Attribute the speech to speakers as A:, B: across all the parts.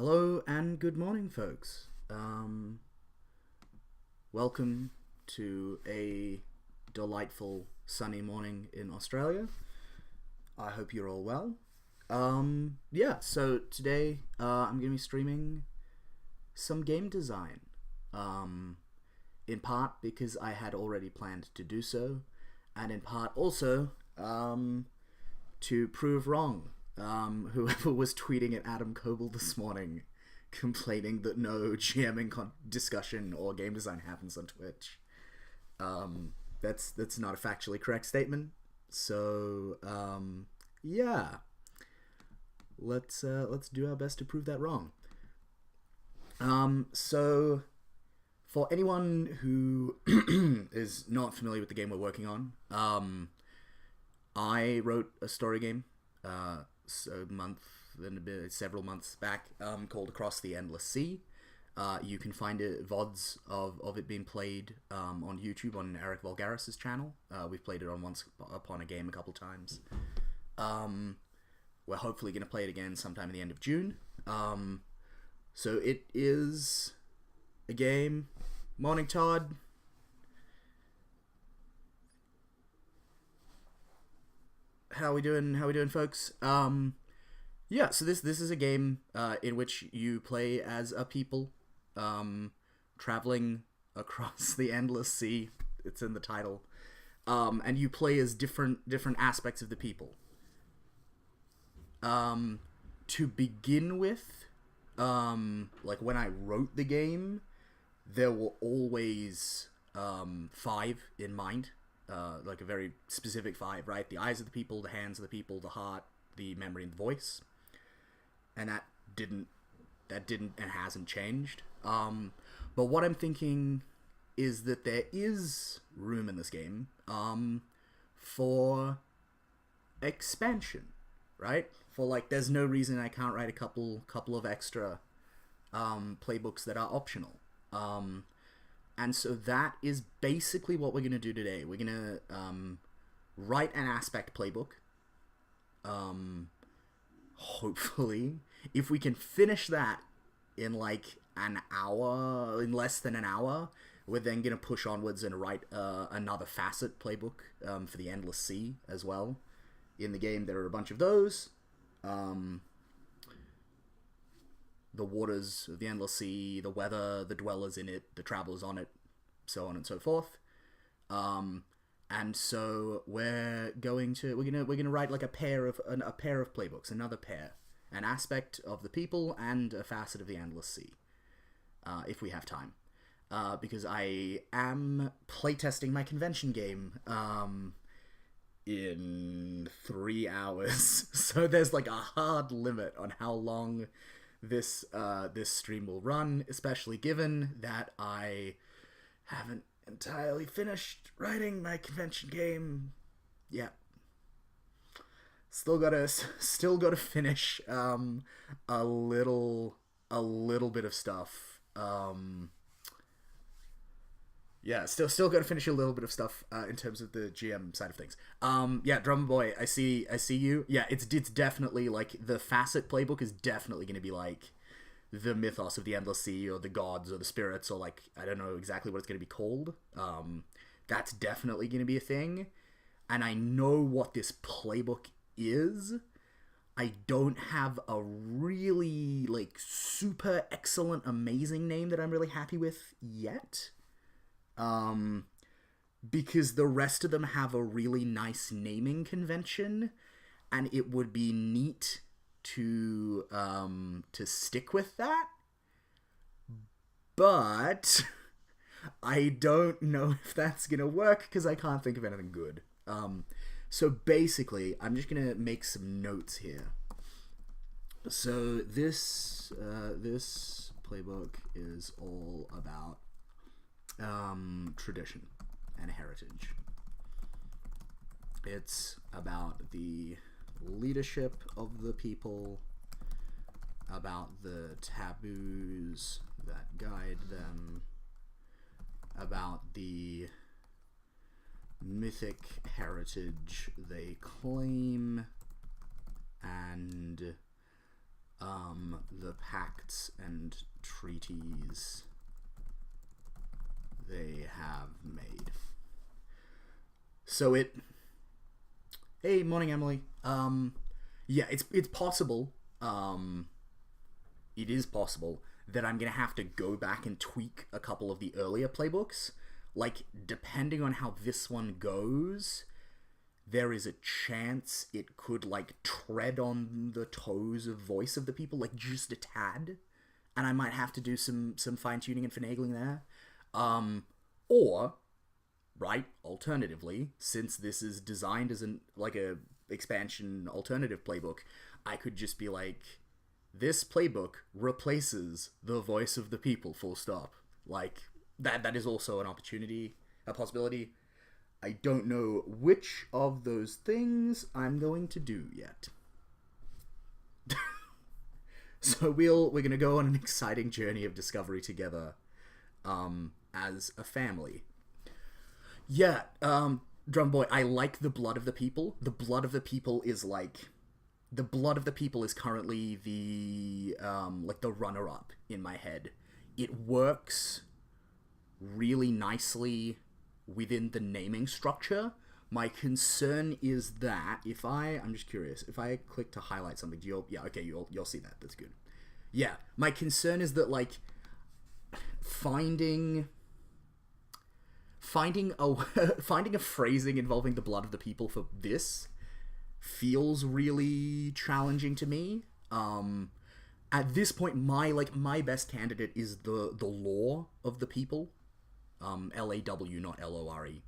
A: Hello and good morning, folks. Welcome to a delightful sunny morning in Australia. I hope you're all well. So today I'm going to be streaming some game design. In part because I had already planned to do so, and in part also to prove wrong whoever was tweeting at Adam Coble this morning complaining that no GMing discussion or game design happens on Twitch. That's not a factually correct statement. So yeah, let's do our best to prove that wrong. So for anyone who is not familiar with the game we're working on, I wrote a story game several months back called Across the Endless Sea. You can find VODs of it being played on YouTube on Eric Vulgaris's channel. We've played it on Once Upon a Game a couple times. We're hopefully going to play it again sometime at the end of June. So it is a game. Morning, Todd. How we doing, folks? Yeah, so this is a game in which you play as a people traveling across the endless sea. It's in the title. And you play as different aspects of the people. To begin with, like when I wrote the game, there were always 5 in mind. Like a very specific 5, right? The eyes of the people, the hands of the people, the heart, the memory, and the voice. And that didn't and hasn't changed. But what I'm thinking is that there is room in this game for expansion, right? For like, there's no reason I can't write a couple of extra playbooks that are optional. And so that is basically what we're going to do today. We're going to write an aspect playbook. Hopefully, if we can finish that in like an hour, in less than an hour, we're then going to push onwards and write another facet playbook for the Endless Sea as well. In the game, there are a bunch of those. The waters of the Endless Sea, the weather, the dwellers in it, the travelers on it, so on and so forth. And so we're gonna write like a pair of playbooks, another pair, an aspect of the people and a facet of the Endless Sea, if we have time, because I am playtesting my convention game in 3 hours, so there's like a hard limit on how long this stream will run, especially given that I haven't entirely finished writing my convention game yet. Still gotta finish a little bit of stuff. Still gotta finish a little bit of stuff in terms of the GM side of things. Drummer Boy, I see you. Yeah, it's definitely like the facet playbook is definitely gonna be like the mythos of the Endless Sea or the gods or the spirits, or like, I don't know exactly what it's gonna be called. That's definitely gonna be a thing, and I know what this playbook is. I don't have a really like super excellent amazing name that I'm really happy with yet. Because the rest of them have a really nice naming convention, and it would be neat to stick with that. But I don't know if that's gonna work because I can't think of anything good. So basically, I'm just gonna make some notes here. So this playbook is all about tradition and heritage. It's about the leadership of the people, about the taboos that guide them, about the mythic heritage they claim, and The pacts and treaties they have made. So it... Hey, morning, Emily. Yeah, it's possible. It is possible that I'm gonna have to go back and tweak a couple of the earlier playbooks. Like, depending on how this one goes, there is a chance it could, like, tread on the toes of voice of the people, like, just a tad. And I might have to do some fine-tuning and finagling there. Or, right, alternatively, since this is designed as like a expansion alternative playbook, I could just be like, this playbook replaces the voice of the people, full stop. Like, that is also an opportunity, a possibility. I don't know which of those things I'm going to do yet. So we're gonna go on an exciting journey of discovery together, as a family. Yeah, Drumboy, I like the blood of the people. The blood of the people is like... The blood of the people is currently the, like, the runner-up in my head. It works really nicely within the naming structure. My concern is that if I'm just curious, if I click to highlight something, you'll see that. That's good. Yeah, my concern is that, like, finding a phrasing involving the blood of the people for this feels really challenging to me. At this point, my best candidate is the law of the people. L-A-W, not L-O-R-E.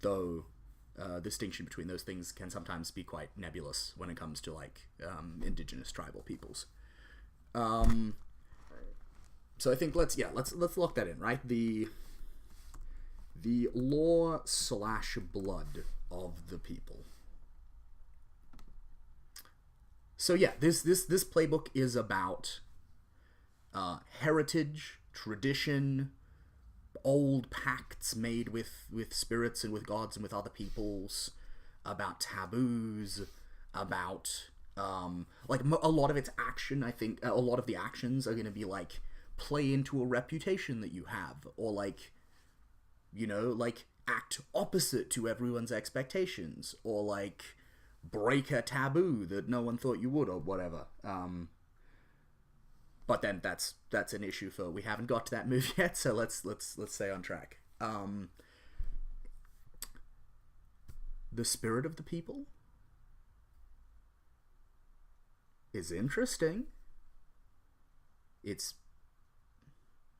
A: Though distinction between those things can sometimes be quite nebulous when it comes to, like, indigenous tribal peoples. So I think let's lock that in, right? The law / blood of the people. So yeah, this playbook is about heritage, tradition, old pacts made with spirits and with gods and with other peoples, about taboos, about like a lot of its action. I think a lot of the actions are going to be like play into a reputation that you have, or like, you know, like act opposite to everyone's expectations, or like break a taboo that no one thought you would, or whatever. But then that's an issue for, we haven't got to that move yet, so let's stay on track. The spirit of the people is interesting. It's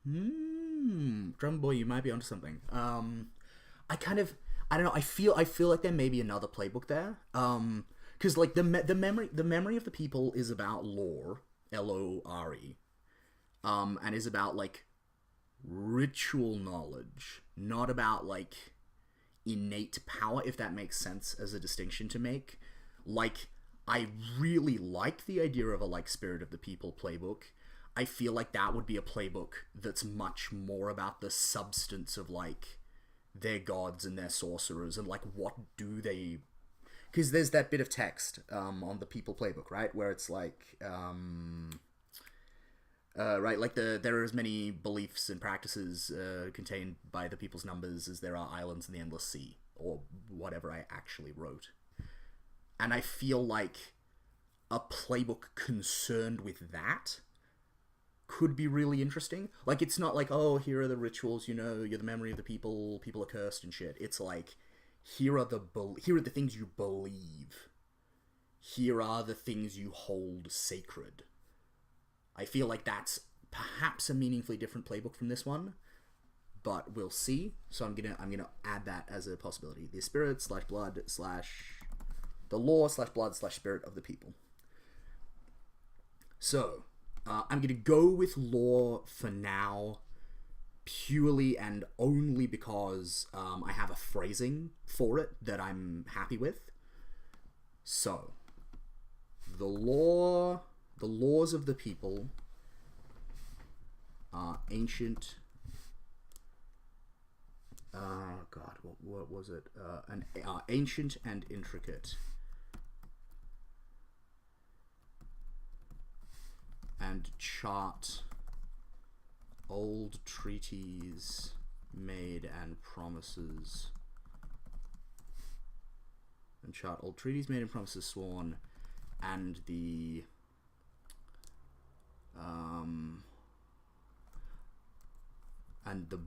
A: Drum Boy, you might be onto something. I don't know. I feel like there may be another playbook there. Because like the memory of the people is about lore, L-O-R-E, and is about like ritual knowledge, not about like innate power, if that makes sense as a distinction to make. Like, I really like the idea of a like spirit of the people playbook. I feel like that would be a playbook that's much more about the substance of like their gods and their sorcerers, and like what do they... Because there's that bit of text on the people playbook, right, where it's like right, like there are as many beliefs and practices contained by the people's numbers as there are islands in the endless sea, or whatever I actually wrote. And I feel like a playbook concerned with that could be really interesting. Like, it's not like, oh, here are the rituals, you know, you're the memory of the people, people are cursed and shit. It's like, here are the things you believe. Here are the things you hold sacred. I feel like that's perhaps a meaningfully different playbook from this one, but we'll see. So I'm gonna add that as a possibility. The spirit / blood / the law / blood / spirit of the people. So I'm going to go with lore for now, purely and only because I have a phrasing for it that I'm happy with. So, the laws of the people are ancient... God, what was it? Ancient and intricate. and chart old treaties made and promises. And chart old treaties made and promises sworn, and the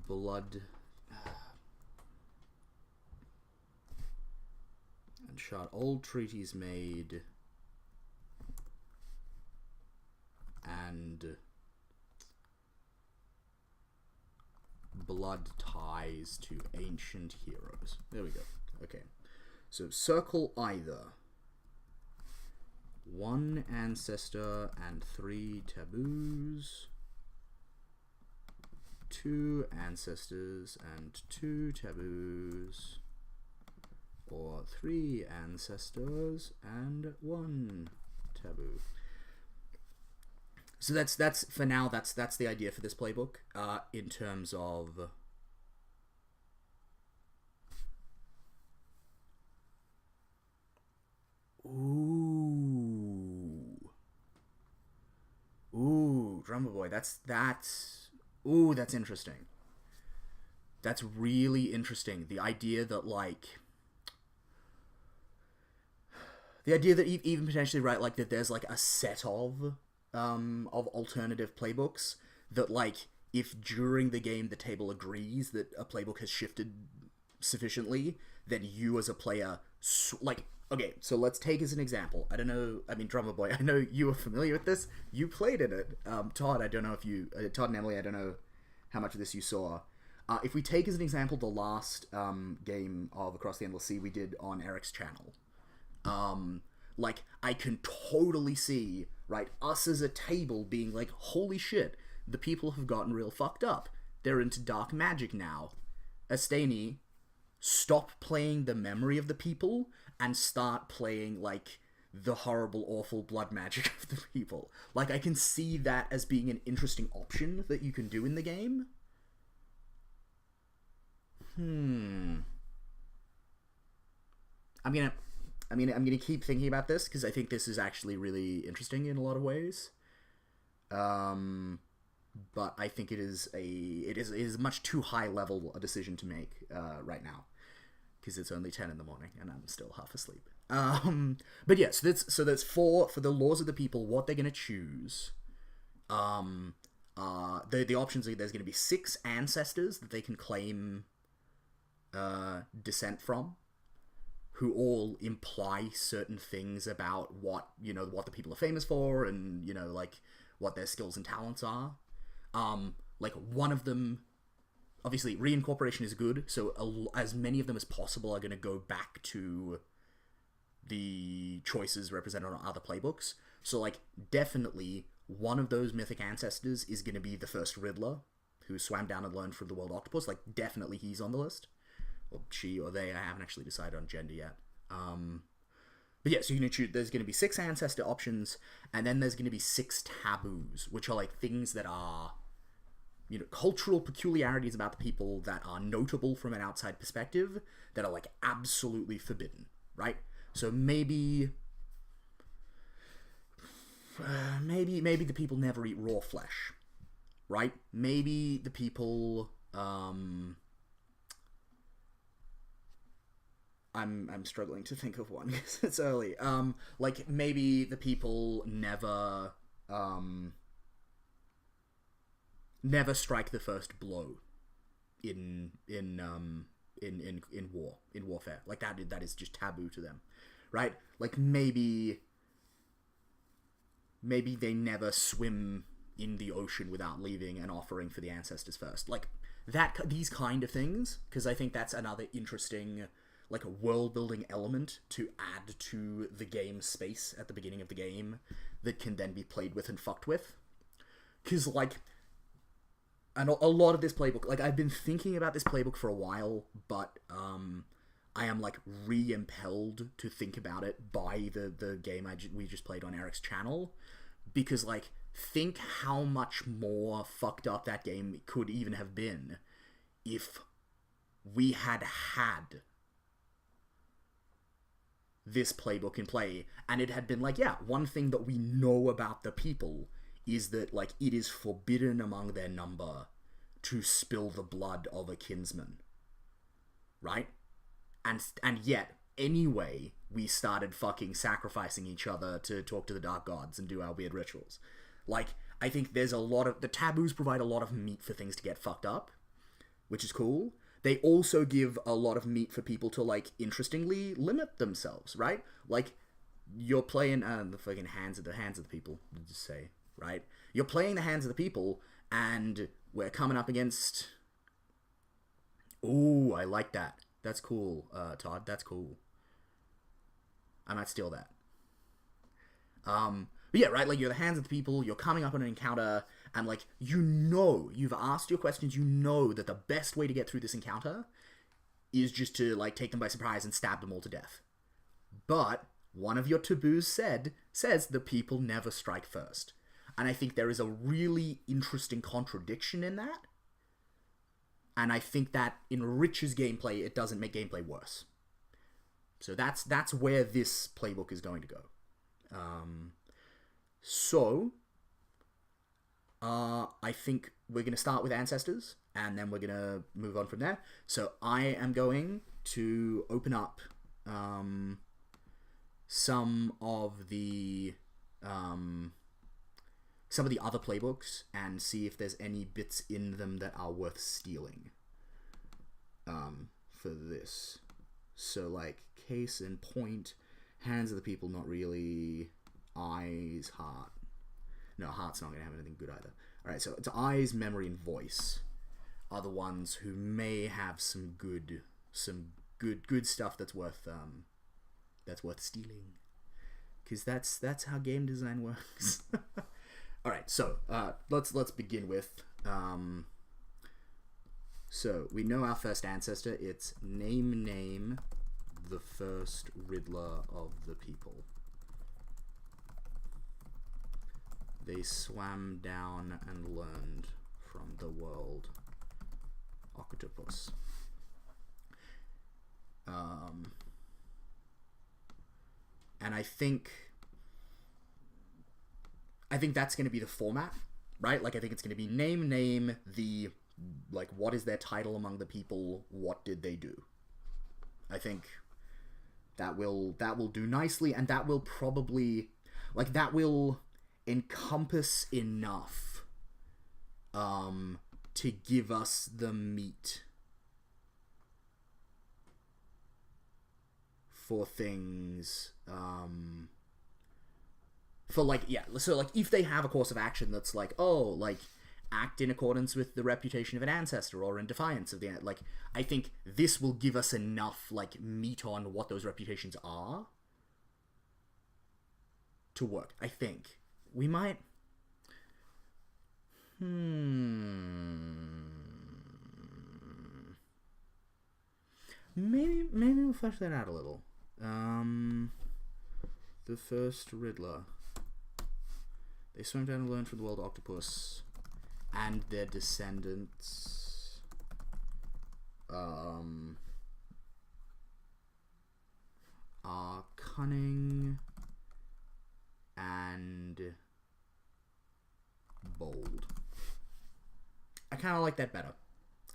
A: blood, and chart old treaties made and blood ties to ancient heroes. There we go. Okay. So circle either 1 ancestor and 3 taboos, 2 ancestors and 2 taboos, or 3 ancestors and 1 taboo. So that's for now. That's the idea for this playbook. In terms of Drummer Boy. That's interesting. That's really interesting. The idea that even potentially, right, like that there's like a set of alternative playbooks that, like, if during the game the table agrees that a playbook has shifted sufficiently, then you as a player, okay, so let's take as an example. I don't know, I mean, Drummer Boy, I know you are familiar with this. You played in it. Todd, I don't know if you... Todd and Emily, I don't know how much of this you saw. If we take as an example the last game of Across the Endless Sea we did on Eric's channel, like, I can totally see, right, us as a table being like, holy shit, the people have gotten real fucked up. They're into dark magic now. Astani, stop playing the memory of the people and start playing, like, the horrible, awful blood magic of the people. Like, I can see that as being an interesting option that you can do in the game. I'm gonna keep thinking about this because I think this is actually really interesting in a lot of ways. But I think it is a much too high level a decision to make right now, because it's only 10 in the morning and I'm still half asleep. But yeah, so that's for the laws of the people, what they're gonna choose. The options are, there's gonna be 6 ancestors that they can claim descent from, who all imply certain things about what the people are famous for, and like what their skills and talents are. Like, one of them, obviously reincorporation is good, so as many of them as possible are going to go back to the choices represented on other playbooks. So, like, definitely one of those mythic ancestors is going to be the first Riddler, who swam down and learned from the world octopus. Like, definitely he's on the list. Or she or they, I haven't actually decided on gender yet. But yeah, so you're going to choose, there's going to be 6 ancestor options, and then there's going to be 6 taboos, which are like things that are, cultural peculiarities about the people that are notable from an outside perspective, that are like absolutely forbidden, right? So maybe the people never eat raw flesh, right? Maybe the people, I'm struggling to think of one because it's early. Like, maybe the people never strike the first blow in warfare. Like, that is just taboo to them, right? Like, maybe they never swim in the ocean without leaving an offering for the ancestors first. Like, these kind of things, because I think that's another interesting, like, a world-building element to add to the game space at the beginning of the game that can then be played with and fucked with. Because, like, and a lot of this playbook, like, I've been thinking about this playbook for a while, but I am, like, re-impelled to think about it by the game we just played on Eric's channel, because, like, think how much more fucked up that game could even have been if we had this playbook in play, and it had been like, yeah, one thing that we know about the people is that, like, it is forbidden among their number to spill the blood of a kinsman. Right? And yet, anyway, we started fucking sacrificing each other to talk to the dark gods and do our weird rituals. Like, I think there's a lot of... The taboos provide a lot of meat for things to get fucked up, which is cool. They also give a lot of meat for people to, like, interestingly limit themselves, right? Like, you're playing the fucking hands of the people, just say, right? You're playing the hands of the people, and we're coming up against... Ooh, I like that. That's cool, Todd. That's cool. I might steal that. But yeah, right, like, you're the hands of the people, you're coming up on an encounter, and, like, you've asked your questions, you know that the best way to get through this encounter is just to, like, take them by surprise and stab them all to death. But one of your taboos says the people never strike first. And I think there is a really interesting contradiction in that. And I think that enriches gameplay, it doesn't make gameplay worse. So that's where this playbook is going to go. I think we're going to start with ancestors, and then we're going to move on from there. So I am going to open up some of the other playbooks and see if there's any bits in them that are worth stealing for this. So, like, case in point, hands of the people, not really. Eyes, heart. No, heart's not going to have anything good either. Alright, so it's eyes, memory, and voice are the ones who may have some good stuff that's worth stealing. Because that's how game design works. Alright, so let's begin with so we know our first ancestor. It's name the first Riddler of the people. They swam down and learned from the world octopus. And I think that's going to be the format, right? Like, I think it's going to be name the, like, what is their title among the people, what did they do? I think that will do nicely, and that will probably, like, that will encompass enough to give us the meat for things for, like, yeah, so, like, if they have a course of action that's like, oh, like, act in accordance with the reputation of an ancestor or in defiance of the, like, I think this will give us enough, like, meat on what those reputations are to work. I think we might maybe we'll flesh that out a little. The first Riddler. They swam down and learned from the world octopus and their descendants. Are cunning and bold. I kind of like that better.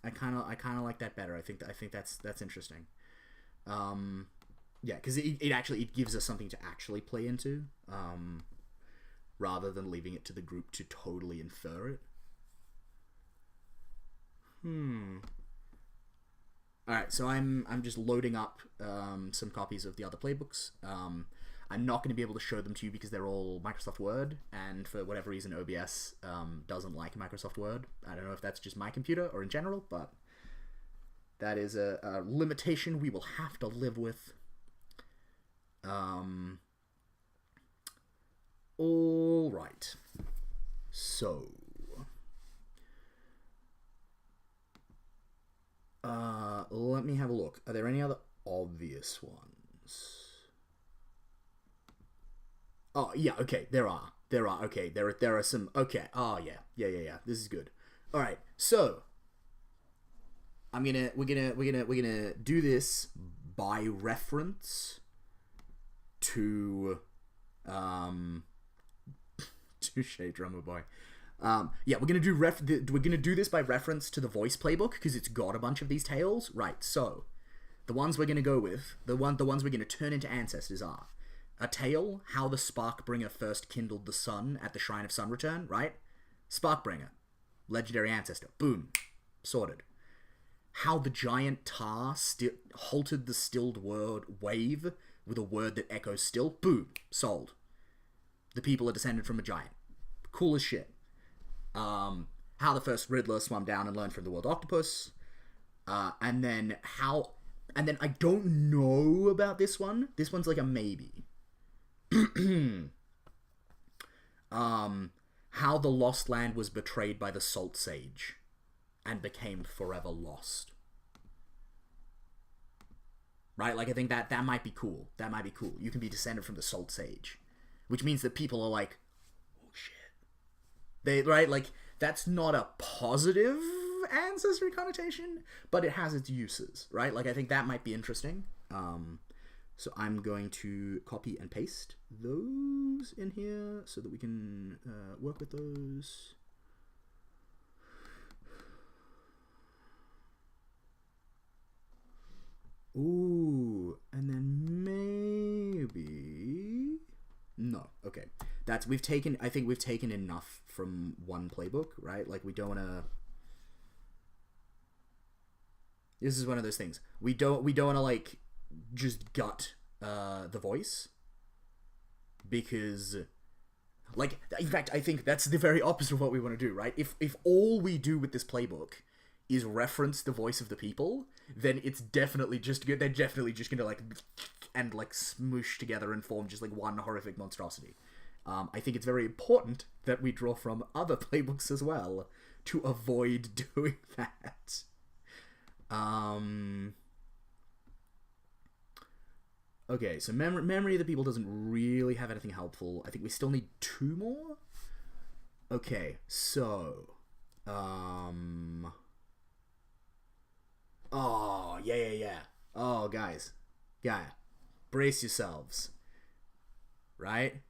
A: I kind of like that better. I think that's interesting. Yeah, because it gives us something to actually play into, rather than leaving it to the group to totally infer it. Alright, so I'm just loading up some copies of the other playbooks. I'm not going to be able to show them to you because they're all Microsoft Word, and for whatever reason OBS doesn't like Microsoft Word. I don't know if that's just my computer or in general, but that is a limitation we will have to live with. All right. So, let me have a look. Are there any other obvious ones? Oh, yeah, okay, there are. Okay, there are some, okay, oh, yeah, this is good. All right, so, we're gonna do this by reference to Touche, drummer boy. Yeah, we're gonna do this by reference to the voice playbook because it's got a bunch of these tales. Right. So, the ones we're gonna go with, the ones we're gonna turn into ancestors are a tale: how the Sparkbringer first kindled the sun at the Shrine of Sun Return. Right. Sparkbringer, legendary ancestor. Boom, sorted. How the giant tar halted the stilled wave with a word that echoes still. Boom, sold. The people are descended from a giant. Cool as shit. How the first Riddler swam down and learned from the world octopus. And then I don't know about this one. This one's like a maybe. How the Lost Land was betrayed by the Salt Sage and became forever lost. Right? Like, I think that might be cool. That might be cool. You can be descended from the Salt Sage. Which means that people are like, oh shit. Right? Like, that's not a positive ancestry connotation, but it has its uses, right? Like, I think that might be interesting. So I'm going to copy and paste those in here so that we can work with those. Ooh, and then maybe... No, okay. I think we've taken enough from one playbook, right? Like, we don't want to... This is one of those things. We don't want to, like, just gut the voice. Because... Like, in fact, I think that's the very opposite of what we want to do, right? If all we do with this playbook is reference the voice of the people, then it's definitely just good. They're definitely just gonna like smoosh together and form just like one horrific monstrosity. I think it's very important that we draw from other playbooks as well to avoid doing that. Okay, so memory of the people doesn't really have anything helpful. I think we still need 2 more. Okay, so oh, yeah. Oh, guys. Brace yourselves. Right?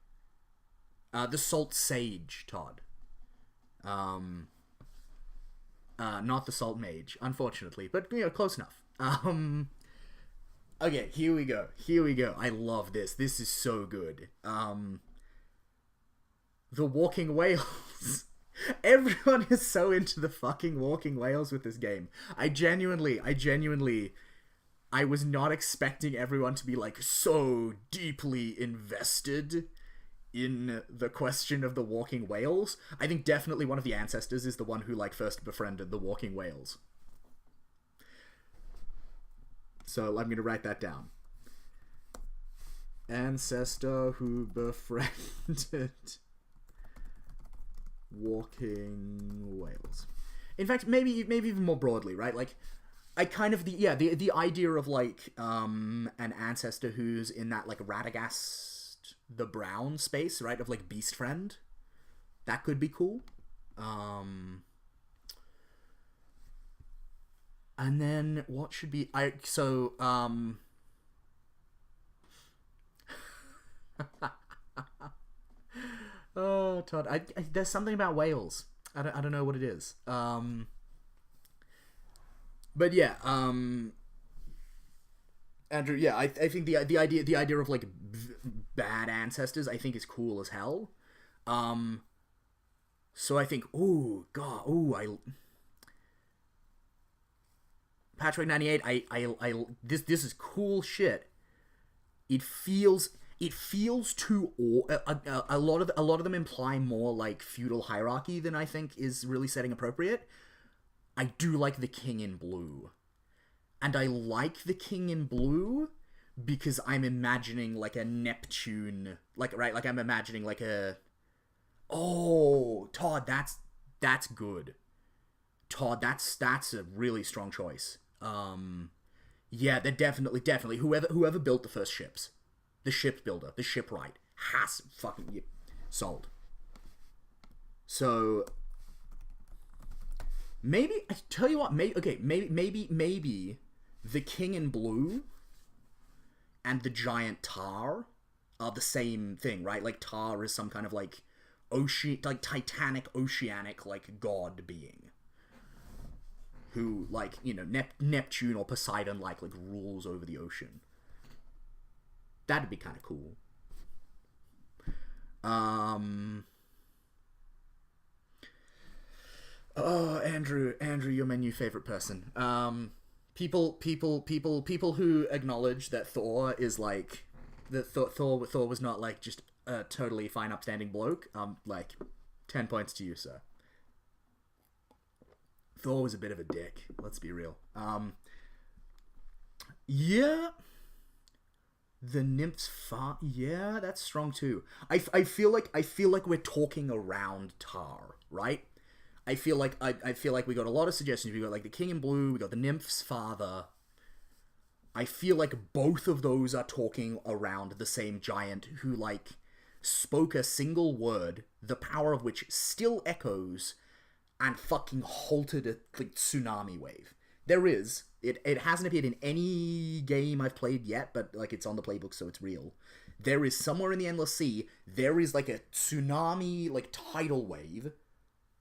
A: The Salt Sage, Todd. Not the Salt Mage, unfortunately. But, close enough. Okay, here we go. I love this. This is so good. The Walking Whales. Everyone is so into the fucking walking whales with this game. I was not expecting everyone to be, like, so deeply invested in the question of the walking whales. I think definitely one of the ancestors is the one who, like, first befriended the walking whales. So I'm going to write that down. Ancestor who befriended... walking whales. In fact, maybe even more broadly, right? Like, I kind of the idea of like an ancestor who's in that like Radagast the Brown space, right? Of like Beast Friend. That could be cool. And then what should be Oh, Todd, I there's something about whales. I don't know what it is. But yeah, Andrew, yeah, I think the idea of like bad ancestors I think is cool as hell. So I think, Patrick 98, this is cool shit. It feels too a lot of them imply more like feudal hierarchy than I think is really setting appropriate. I do like the King in Blue. And I like the King in Blue because I'm imagining like a Neptune, like I'm imagining like a Todd, that's good. Todd, that's a really strong choice. Yeah, they're definitely whoever built the first ships. The ship builder, the shipwright, has fucking sold. So maybe I tell you what, maybe the King in Blue and the giant tar are the same thing, right? Like tar is some kind of like titanic, oceanic, like, god being. Who, like, you know, Neptune or Poseidon, like, rules over the ocean. That'd be kind of cool. Oh, Andrew, you're my new favorite person. People who acknowledge that Thor is, like, that Thor was not, like, just a totally fine, upstanding bloke. Like, 10 points to you, sir. Thor was a bit of a dick. Let's be real. Yeah. The nymph's yeah, that's strong too. I feel like we're talking around Tar, right? I feel like we got a lot of suggestions. We got, like, the king in blue. We got the nymph's father. I feel like both of those are talking around the same giant who, like, spoke a single word, the power of which still echoes, and fucking halted a, like, tsunami wave. There is. It hasn't appeared in any game I've played yet, but, like, it's on the playbook, so it's real. There is somewhere in the Endless Sea, there is, like, a tsunami, like, tidal wave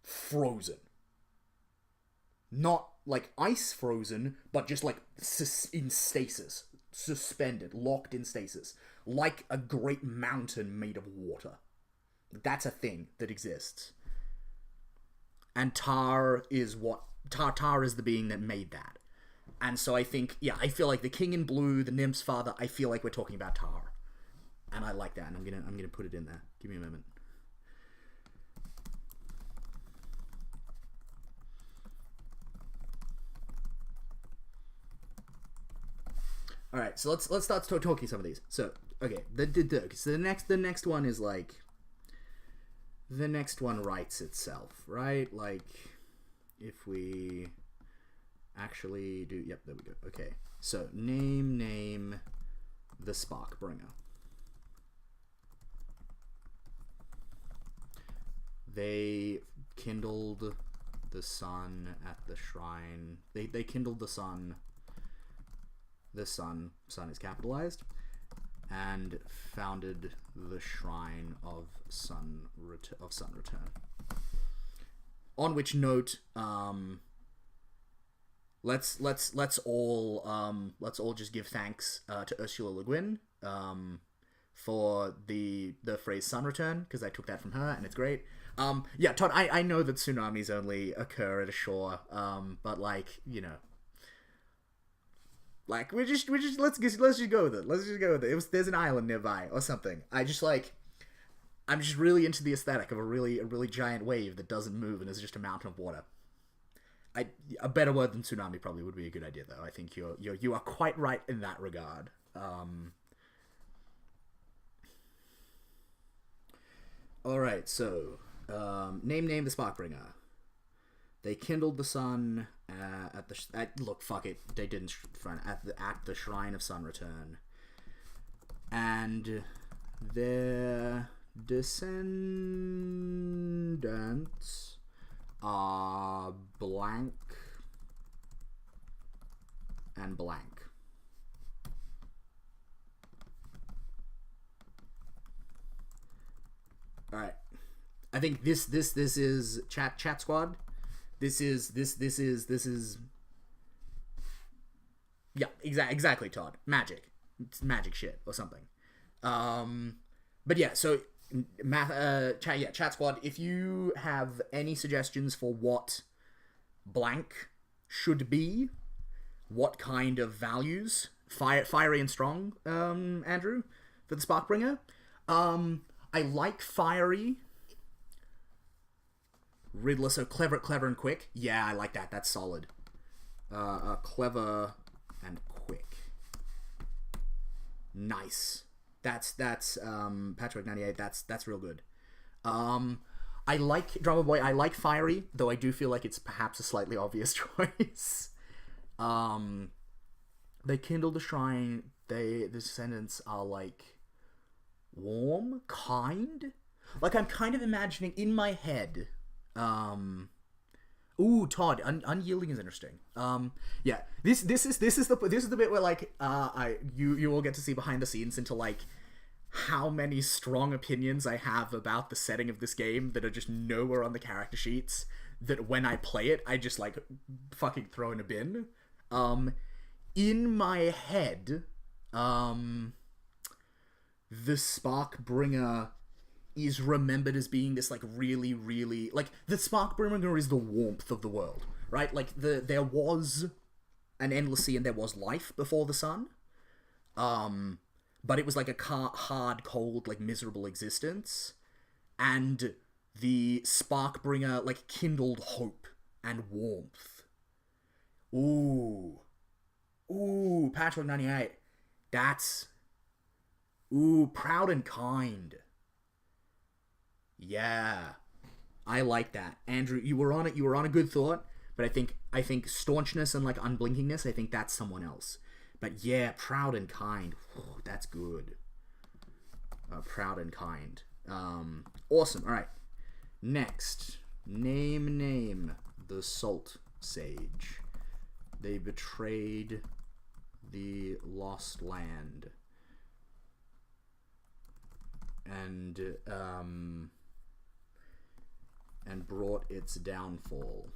A: frozen. Not, like, ice frozen, but just, like, in stasis. Suspended, locked in stasis. Like a great mountain made of water. That's a thing that exists. And Tar is Tar is the being that made that. And so I think, yeah, I feel like the king in blue, the nymph's father, I feel like we're talking about Tar. And I like that, and I'm gonna put it in there. Give me a moment. All right, so let's start talking some of these. So, okay, so the next one is, like, the next one writes itself, right? Like, if we actually do, yep, there we go. Okay, so name the Sparkbringer. They kindled the sun at the shrine. They kindled the sun. The sun is capitalized, and founded the shrine of sun return. On which note, let's all just give thanks to Ursula Le Guin for the phrase sun return, because I took that from her and it's great. Yeah, Todd, I know that tsunamis only occur at a shore, but, like, you know, like, let's just go with it. Let's just go with it. There's an island nearby or something. I'm just really into the aesthetic of a really giant wave that doesn't move and is just a mountain of water. A better word than tsunami probably would be a good idea, though. I think you are quite right in that regard. All right, so name the Sparkbringer. They kindled the sun look, fuck it. They didn't at the shrine of sun return, and their descendants are blank and blank. All right, I think this is chat squad. This is yeah, exactly, Todd. Magic. It's magic shit or something. But yeah, so chat squad, if you have any suggestions for what blank should be, what kind of values, fiery and strong, Andrew, for the Sparkbringer. I like fiery. Riddler, so clever and quick. Yeah, I like that. That's solid. Clever and quick. Nice. That's Patrick 98. That's real good. I like Drummer Boy. I like fiery, though I do feel like it's perhaps a slightly obvious choice. They kindled the shrine. The descendants are, like, warm, kind. Like, I'm kind of imagining in my head. Ooh, Todd, unyielding is interesting. Yeah, this is the bit where, like, you all get to see behind the scenes into, like, how many strong opinions I have about the setting of this game that are just nowhere on the character sheets, that when I play it, I just, like, fucking throw in a bin. In my head, the Sparkbringer is remembered as being this, like, really, really... Like, the Sparkbringer is the warmth of the world, right? Like, there was an endless sea and there was life before the sun. But it was like a hard, cold, like, miserable existence. And the Sparkbringer, like, kindled hope and warmth. Ooh. Ooh, Patchwork 98. That's... Ooh, proud and kind. Yeah. I like that. Andrew, you were on it. You were on a good thought. But I think staunchness and, like, unblinkingness, I think that's someone else. But yeah, proud and kind. Ooh, that's good. Proud and kind. Awesome. All right. Next. Name the Salt Sage. They betrayed the lost land. And brought its downfall.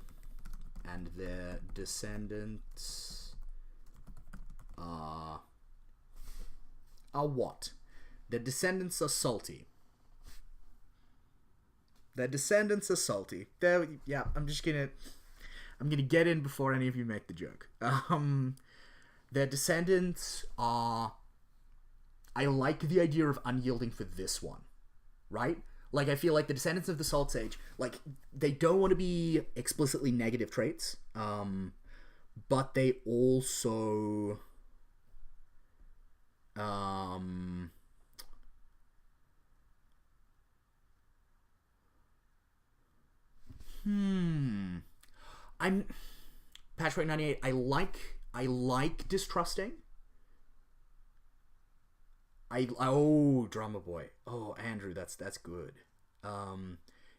A: And their descendants are what? Their descendants are salty. Their descendants are salty. Yeah, I'm gonna get in before any of you make the joke. Their descendants are... I like the idea of unyielding for this one, right? Like, I feel like the descendants of the Salt Sage, like, they don't want to be explicitly negative traits, but they also... I'm... Patchwork 98, I like distrusting. Oh, Drama Boy. Oh, Andrew, that's good.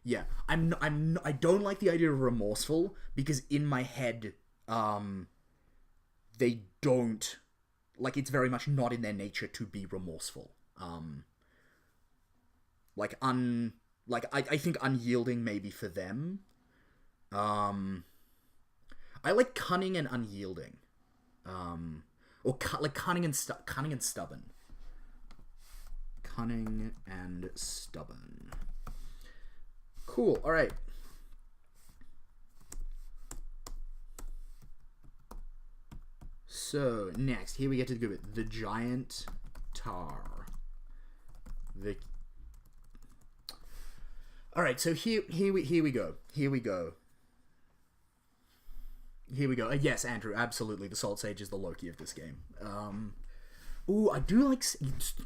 A: Yeah, I don't like the idea of remorseful, because in my head, they don't, like, it's very much not in their nature to be remorseful. I think unyielding maybe for them. I like cunning and unyielding. Or cunning and stubborn. Cunning and stubborn. Cool, alright. So, next, here we get to the good bit. The Giant Tar. Alright, so here we go. Here we go. Yes, Andrew, absolutely. The Salt Sage is the Loki of this game. Ooh, I do like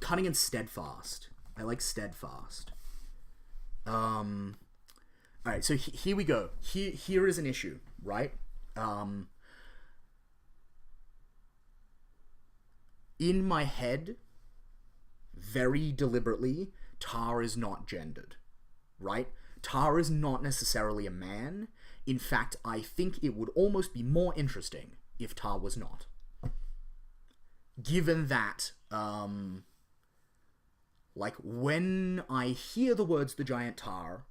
A: cunning and steadfast. I like steadfast. Alright, so here we go. Here is an issue, right? In my head, very deliberately, Tar is not gendered, right? Tar is not necessarily a man. In fact, I think it would almost be more interesting if Tar was not. Given that, like, when I hear the words the Giant Tar,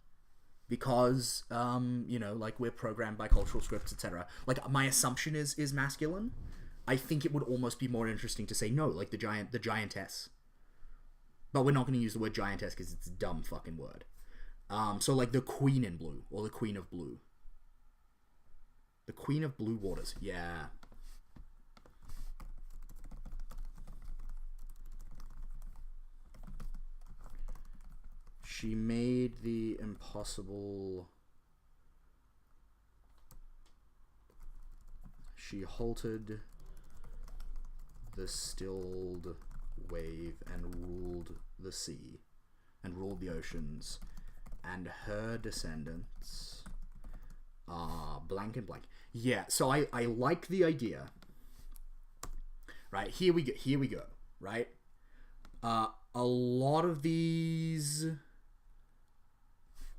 A: because, you know, like, we're programmed by cultural scripts, etc., like, my assumption is masculine, I think it would almost be more interesting to say, no, like, the giantess. But we're not going to use the word giantess because it's a dumb fucking word. So, like, the Queen in Blue, or the Queen of Blue. The Queen of Blue Waters, yeah. She made the impossible. She halted the stilled wave and ruled the sea, and ruled the oceans, and her descendants are blank and blank. Yeah, so I like the idea. Right, here we go, right? A lot of these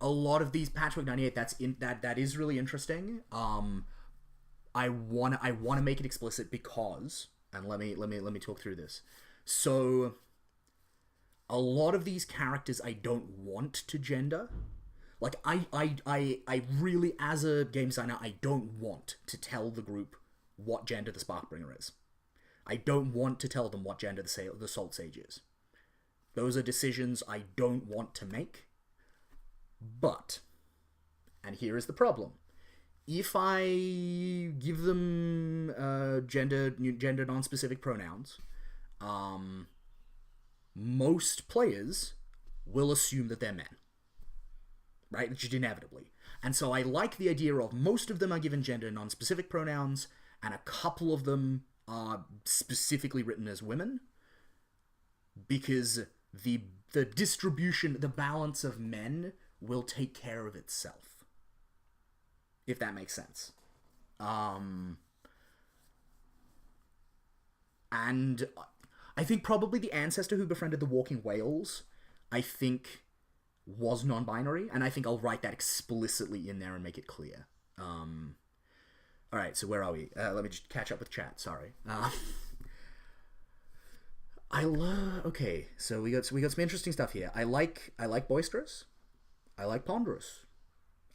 A: Patchwork 98, that is really interesting. I wanna make it explicit because, and let me talk through this. So a lot of these characters I don't want to gender. Like, I really, as a game designer, I don't want to tell the group what gender the Sparkbringer is. I don't want to tell them what gender the Salt Sage is. Those are decisions I don't want to make. But, and here is the problem. If I give them gender non-specific pronouns, most players will assume that they're men. Right? Just inevitably. And so I like the idea of most of them are given gender non-specific pronouns, and a couple of them are specifically written as women, because the distribution, the balance of men will take care of itself. If that makes sense. And I think probably the ancestor who befriended the walking whales, I think, was non-binary, and I think I'll write that explicitly in there and make it clear. Alright, so where are we? Let me just catch up with chat, sorry. Okay, so we got some interesting stuff here. I like boisterous. I like ponderous.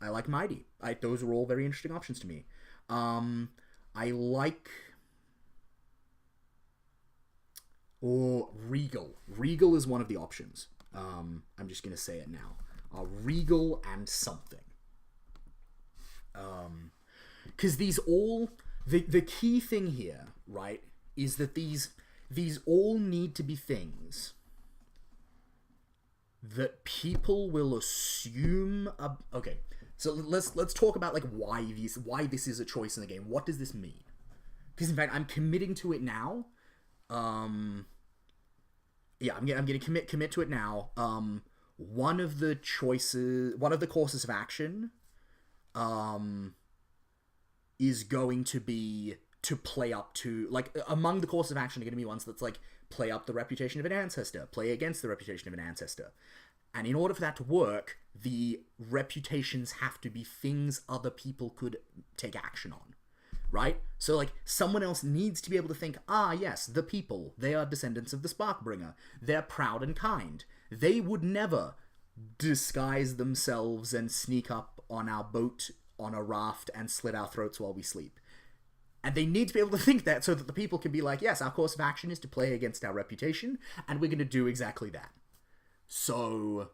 A: I like mighty. Those are all very interesting options to me. I like... regal. Regal is one of the options. I'm just going to say it now. Regal and something. Because these all... The key thing here, right, is that these all need to be things that people will assume... Okay, so let's talk about like why this is a choice in the game. What does this mean? Because in fact, I'm committing to it now. Yeah, I'm gonna commit to it now. One of the courses of action, is going to be to play up to, like, among the courses of action are going to be ones that's like play up the reputation of an ancestor, play against the reputation of an ancestor, and in order for that to work, the reputations have to be things other people could take action on. Right? So, like, someone else needs to be able to think, yes, the people, they are descendants of the Sparkbringer. They're proud and kind. They would never disguise themselves and sneak up on our boat on a raft and slit our throats while we sleep. And they need to be able to think that so that the people can be like, yes, our course of action is to play against our reputation, and we're going to do exactly that. So,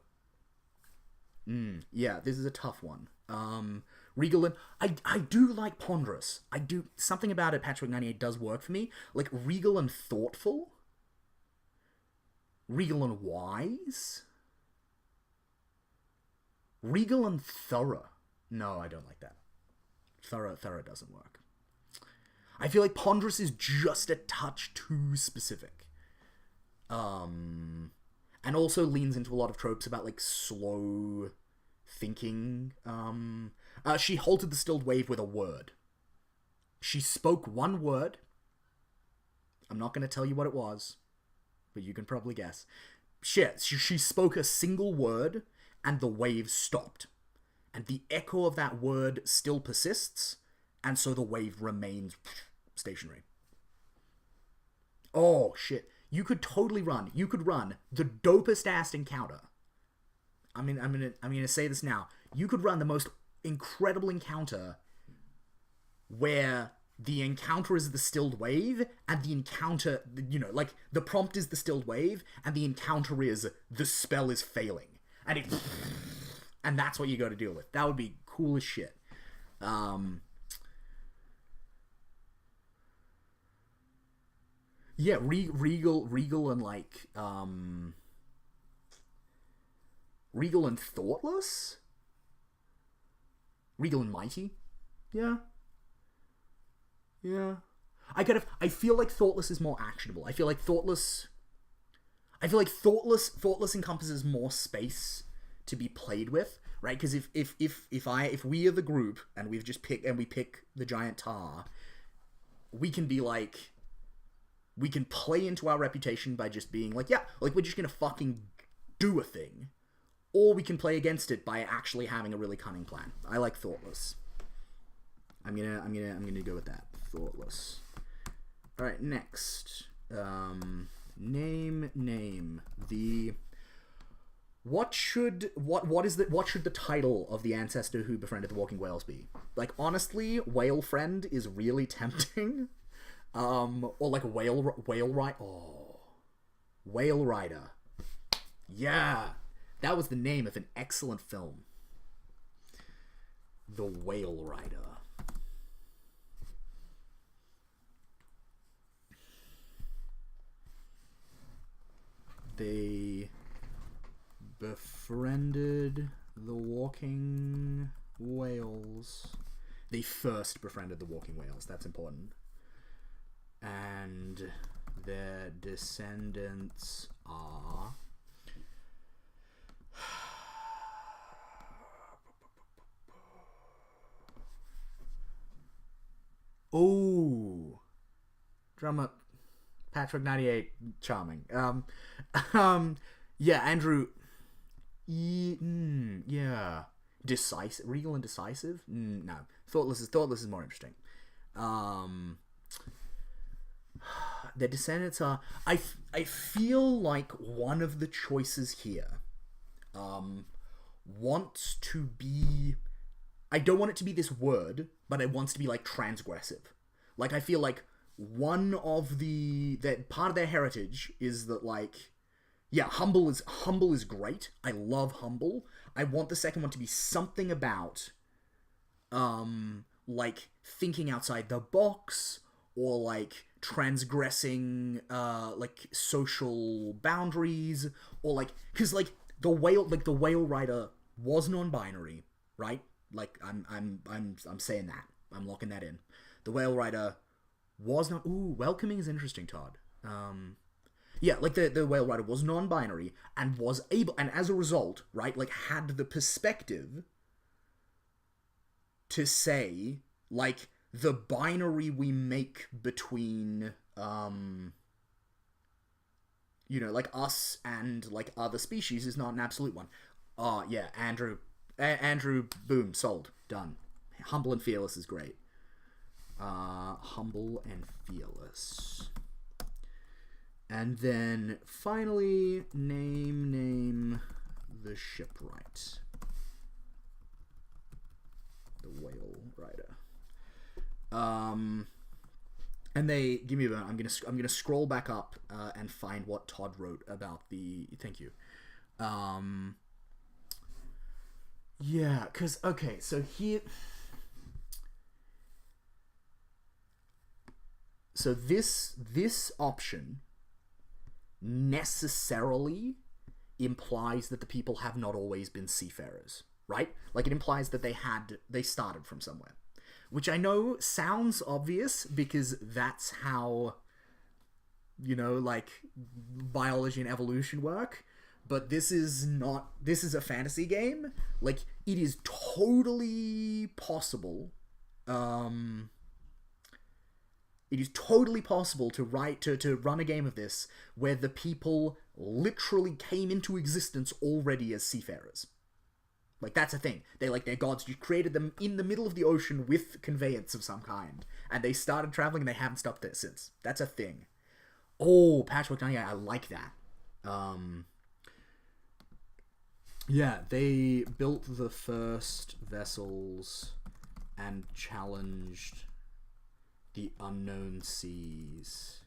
A: yeah, this is a tough one. Regal and... I do like ponderous. I do... Something about it, Patchwork 98 does work for me. Like, regal and thoughtful. Regal and wise. Regal and thorough. No, I don't like that. Thorough doesn't work. I feel like ponderous is just a touch too specific. And also leans into a lot of tropes about, like, slow thinking. She halted the stilled wave with a word. She spoke one word. I'm not going to tell you what it was, but you can probably guess. Shit, she spoke a single word, and the wave stopped. And the echo of that word still persists, and so the wave remains stationary. Oh, shit. You could totally run. You could run the dopest ass encounter. I'm gonna say this now. You could run the most incredible encounter where the encounter is the stilled wave, and the encounter, you know, like, the prompt is the stilled wave, and the encounter is the spell is failing. And it... And that's what you got to deal with. That would be cool as shit. Yeah, regal and, like, regal and thoughtless? Regal and mighty? Yeah. Yeah. I feel like thoughtless is more actionable. I feel like thoughtless encompasses more space to be played with, right? Because if we are the group and we pick the giant tar, we can be like, we can play into our reputation by just being like, yeah, like, we're just gonna fucking do a thing, or we can play against it by actually having a really cunning plan. I like thoughtless. I'm gonna go with that. Thoughtless. All right, next. Name the what should the title of the ancestor who befriended the walking whales be? Like, honestly, whale friend is really tempting. Or like Whale Rider. Yeah, that was the name of an excellent film. The Whale Rider. They befriended the walking whales. They first befriended the walking whales. That's important. And their descendants are... Oh, drum up, Patrick 98, charming. Yeah, Andrew. Yeah, decisive, real and decisive. No, thoughtless is more interesting. Their descendants are. I feel like one of the choices here, wants to be. I don't want it to be this word, but it wants to be like transgressive. Like, I feel like one of that part of their heritage is that, like, yeah, humble is great. I love humble. I want the second one to be something about, like thinking outside the box, or like transgressing, like social boundaries, or like, because like the whale rider was non-binary, right? Like, I'm saying that. I'm locking that in. The whale rider was not... Ooh, welcoming is interesting, Todd. Yeah, like the whale rider was non-binary and was able... And as a result, right, like, had the perspective to say, like, the binary we make between, you know, like, us and, like, other species is not an absolute one. Oh, yeah, Andrew, boom, sold, done. Humble and fearless is great. Humble and fearless. And then finally, name the shipwright. The whale rider. And they give me a moment. I'm gonna scroll back up and find what Todd wrote about the. Thank you. Yeah, because, okay, so here... So this option necessarily implies that the people have not always been seafarers, right? Like, it implies that they started from somewhere. Which I know sounds obvious, because that's how, you know, like, biology and evolution work. But this is a fantasy game. Like, it is totally possible. It is totally possible to run a game of this where the people literally came into existence already as seafarers. Like, that's a thing. They're gods. You created them in the middle of the ocean with conveyance of some kind. And they started traveling and they haven't stopped there since. That's a thing. Oh, Patchwork 98, I like that. Yeah, they built the first vessels and challenged the unknown seas.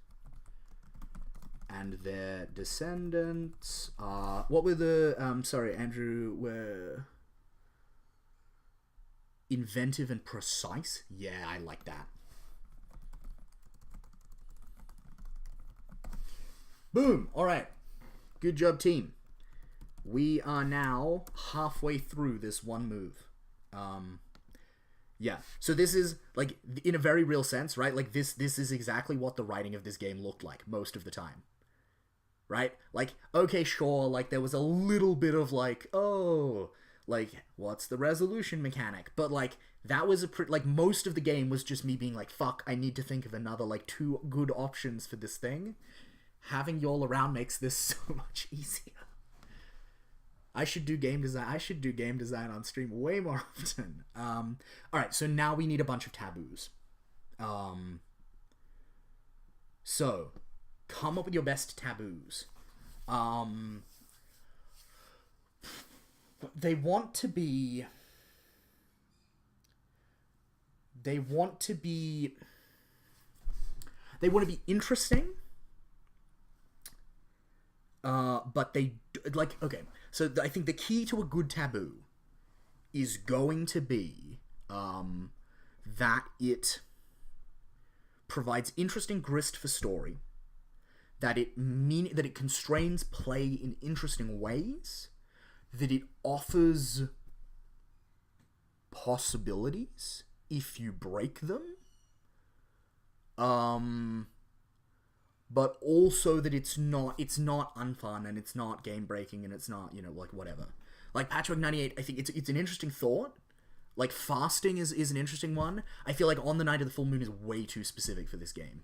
A: And their descendants are... What were the... sorry, Andrew, were... Inventive and precise? Yeah, I like that. Boom! Alright. Good job, team. We are now halfway through this one move. Yeah. So this is, like, in a very real sense, right? Like, this is exactly what the writing of this game looked like most of the time. Right? Like, okay, sure, like, there was a little bit of, like, oh, like, what's the resolution mechanic? But, like, that was like, most of the game was just me being like, fuck, I need to think of another, like, 2 good options for this thing. Having you all around makes this so much easier. I should do game design on stream way more often. Alright, so now we need a bunch of taboos. So, come up with your best taboos. they want to be they want to be they want to be interesting, but they like okay. So I think the key to a good taboo is going to be that it provides interesting grist for story, that it constrains play in interesting ways, that it offers possibilities if you break them, but also that it's not unfun, and it's not game breaking, and it's not, like, whatever. Like Patchwork 98, I think it's an interesting thought. Like fasting is an interesting one. I feel like On the Night of the Full Moon is way too specific for this game.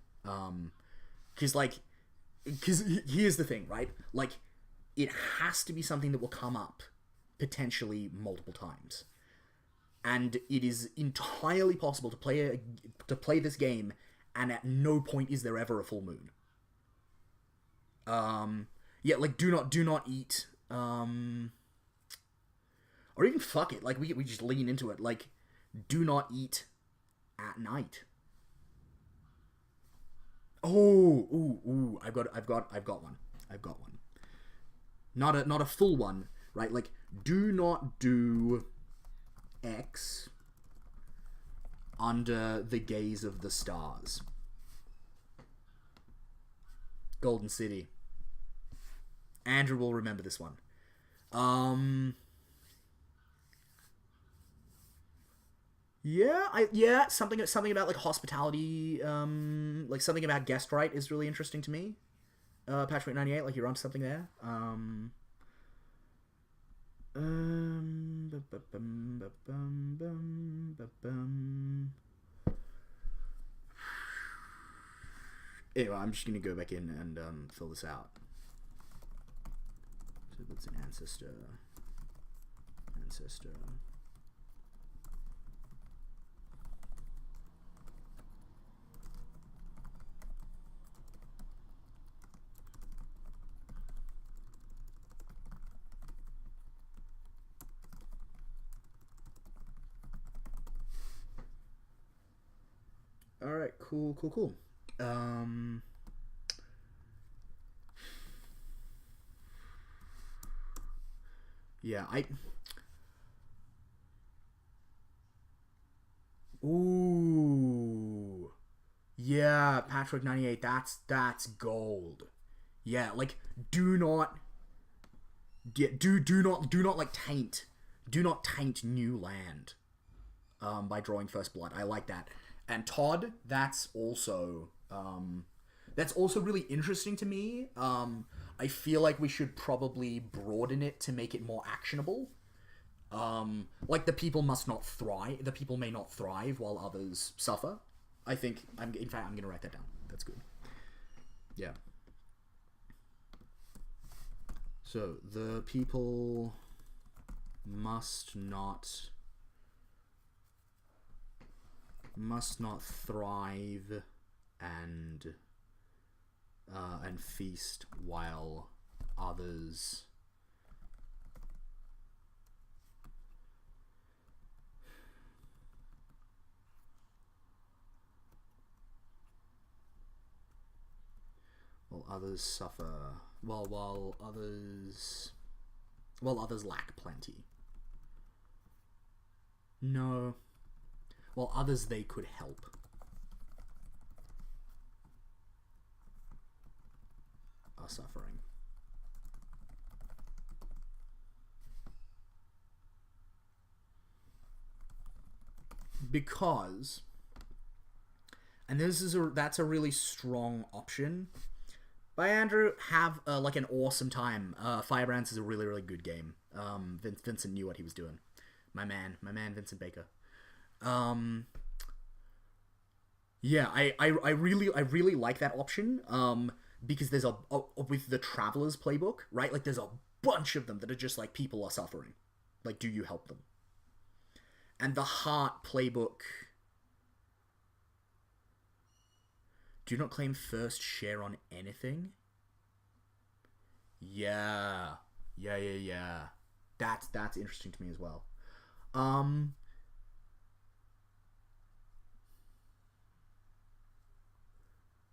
A: Because here's the thing, right? Like, it has to be something that will come up potentially multiple times, and it is entirely possible to play this game, and at no point is there ever a full moon. Yeah, like do not eat. Or even fuck it, like we just lean into it. Like, do not eat at night. Oh, ooh, I've got one. Not a full one, right? Like, do not do X under the gaze of the stars. Golden City. Andrew will remember this one. Yeah, something about like hospitality, like something about guest right is really interesting to me. Patchwork 98, like you're onto something there. Anyway, I'm just gonna go back in and fill this out. So that's an ancestor. All right, cool. Yeah, Ooh. Yeah, Patchwork 98, that's gold. Yeah, like do not like taint new land by drawing first blood. I like that. And Todd, that's also really interesting to me. I feel like we should probably broaden it to make it more actionable. Like the people may not thrive while others suffer. I think I'm gonna write that down. That's good. Yeah. So the people must not thrive and feast while others suffer, while others lack plenty. No. While others they could help. Are suffering. Because, and that's a really strong option by Andrew. Have like an awesome time. Firebrands is a really, really good game. Vincent knew what he was doing. My man Vincent Baker. Yeah, I really like that option. Because there's a with the Traveler's Playbook, right? Like there's a bunch of them that are just like people are suffering. Like, do you help them? And the Heart Playbook. Do not claim first share on anything. Yeah. That's interesting to me as well. Um,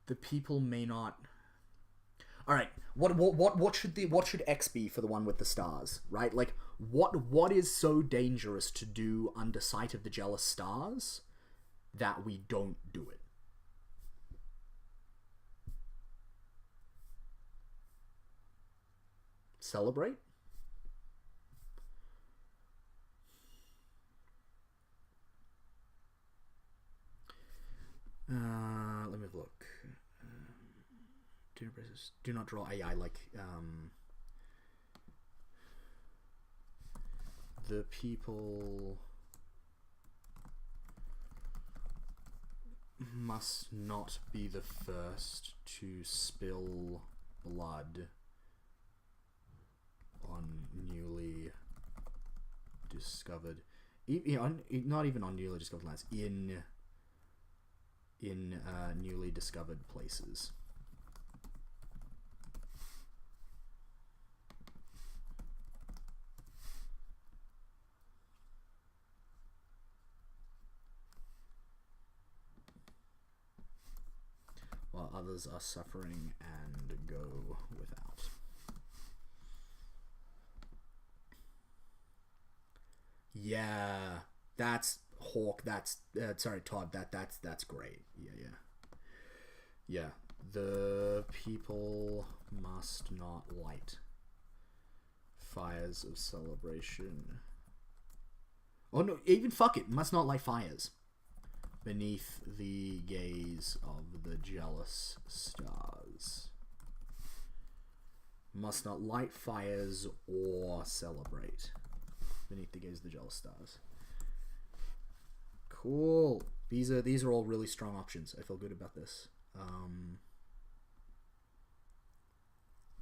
A: the people may not. All right. What should X be for the one with the stars? Right. Like what is so dangerous to do under sight of the jealous stars that we don't do it? Celebrate. Let me have a look. Do not draw AI like the people must not be the first to spill blood on newly discovered, not even on newly discovered lands, in newly discovered places. While others are suffering and go without. Yeah, that's Hawk. That's sorry, Todd. That's great. Yeah. The people must not light fires of celebration. Oh no, even fuck it. Must not light fires beneath the gaze of the jealous stars. Must not light fires or celebrate beneath the gaze of the jealous stars. Cool. These are all really strong options. I feel good about this.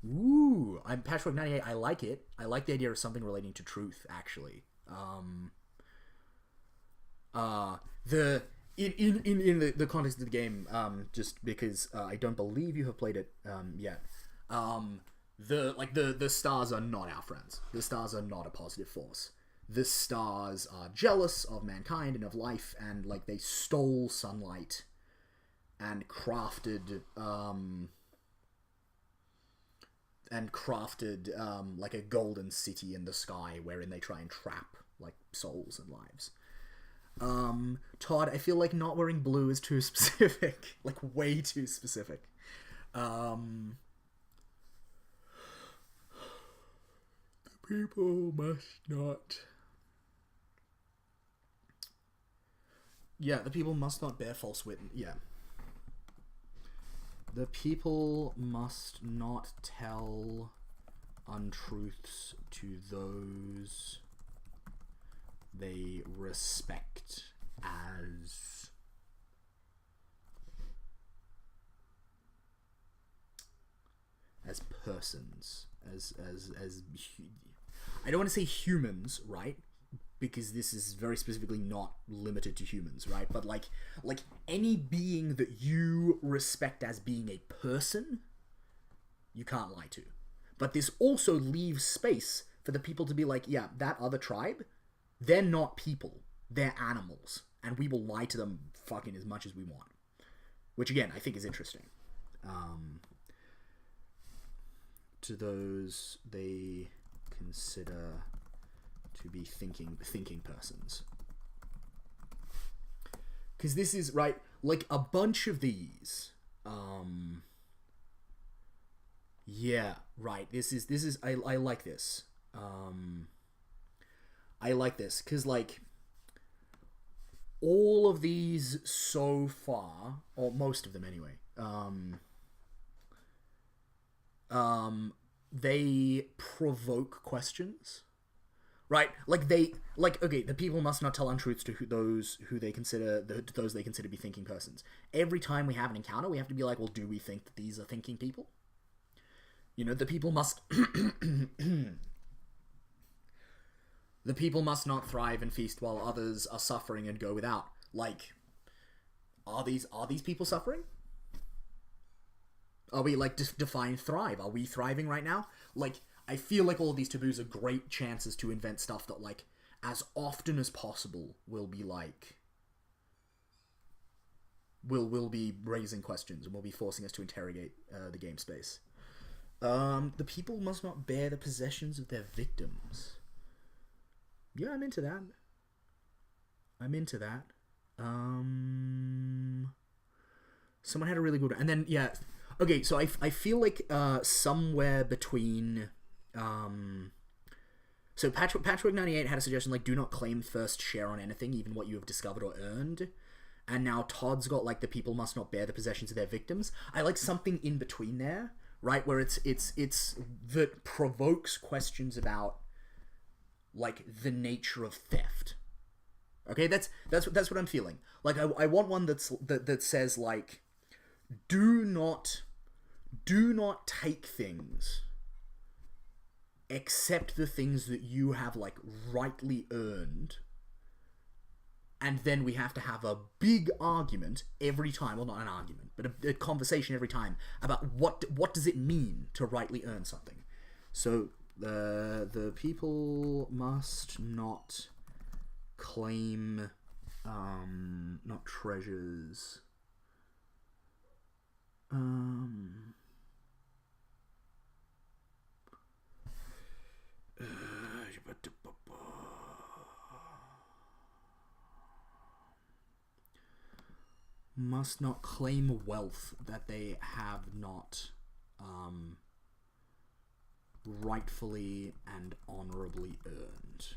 A: Ooh, I'm Patchwork 98. I like it. I like the idea of something relating to truth, actually. In the context of the game, just because I don't believe you have played it yet. The stars are not our friends. The stars are not a positive force. The stars are jealous of mankind and of life, and like they stole sunlight and crafted like a golden city in the sky wherein they try and trap like souls and lives. Todd, I feel like not wearing blue is too specific. Like way too specific. The people must not. Yeah, the people must not bear false witness. Yeah. The people must not tell untruths to those they respect as persons, as I don't want to say humans, right? Because this is very specifically not limited to humans, right? But like any being that you respect as being a person, you can't lie to. But this also leaves space for the people to be like, yeah, that other tribe, they're not people, they're animals, and we will lie to them fucking as much as we want. Which again, I think is interesting. To those they consider to be thinking persons. Because this is, right, like a bunch of these, yeah, right, this is, I like this. I like this, because, like, all of these so far, or most of them anyway, they provoke questions. Right, okay, the people must not tell untruths to those they consider to be thinking persons. Every time we have an encounter, we have to be like, well, do we think that these are thinking people? You know, the people must the people must not thrive and feast while others are suffering and go without. Like, are these people suffering? Are we, like, define thrive? Are we thriving right now? Like, I feel like all of these taboos are great chances to invent stuff that, like, as often as possible will be like, will be raising questions and will be forcing us to interrogate the game space. The people must not bear the possessions of their victims. Yeah, I'm into that. Someone had a really good one. And then, yeah. Okay, so I feel like somewhere between... So Patchwork 98 had a suggestion, like, do not claim first share on anything, even what you have discovered or earned. And now Todd's got, like, the people must not bear the possessions of their victims. I like something in between there, right? Where it's that provokes questions about, like, the nature of theft. Okay, that's what I'm feeling. Like, I want one that says, like, do not take things except the things that you have, like, rightly earned, and then we have to have a big argument every time, well, not an argument, but a conversation every time about what does it mean to rightly earn something. So the people must not claim not treasures. Must not claim wealth that they have not rightfully and honorably earned.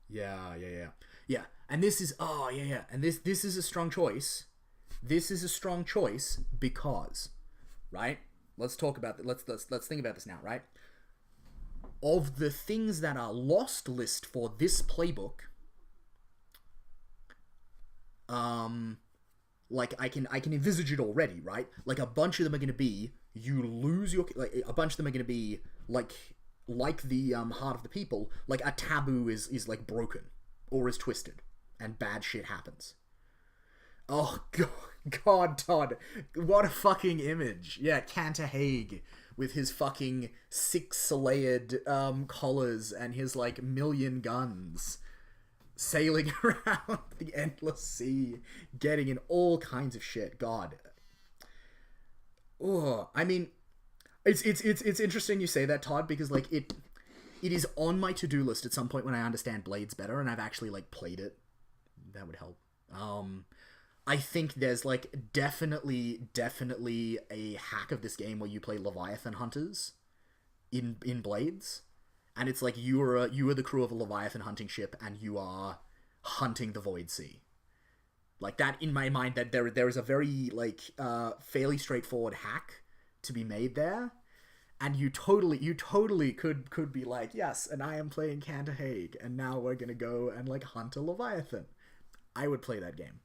A: Yeah. And this is and this is a strong choice. This is a strong choice because, right? Let's talk about that. Let's think about this now, right? Of the things that are lost list for this playbook, like I can envisage it already, right? Like a bunch of them are going to be you lose your, like a bunch of them are going to be like the heart of the people, like a taboo is like broken or is twisted and bad shit happens. Oh God, Todd, what a fucking image. Yeah, Canterhague with his fucking 6-layered collars and his like million guns sailing around the endless sea, getting in all kinds of shit. God. Oh, I mean, it's interesting you say that, Todd, because like it is on my to-do list at some point when I understand Blades better and I've actually like played it. That would help. I think there's like definitely a hack of this game where you play Leviathan hunters in Blades, and it's like you are the crew of a Leviathan hunting ship and you are hunting the Void Sea. Like that, in my mind, that there is a very like fairly straightforward hack to be made there, and you totally could be like, yes, and I am playing Canterhague, and now we're gonna go and like hunt a Leviathan. I would play that game.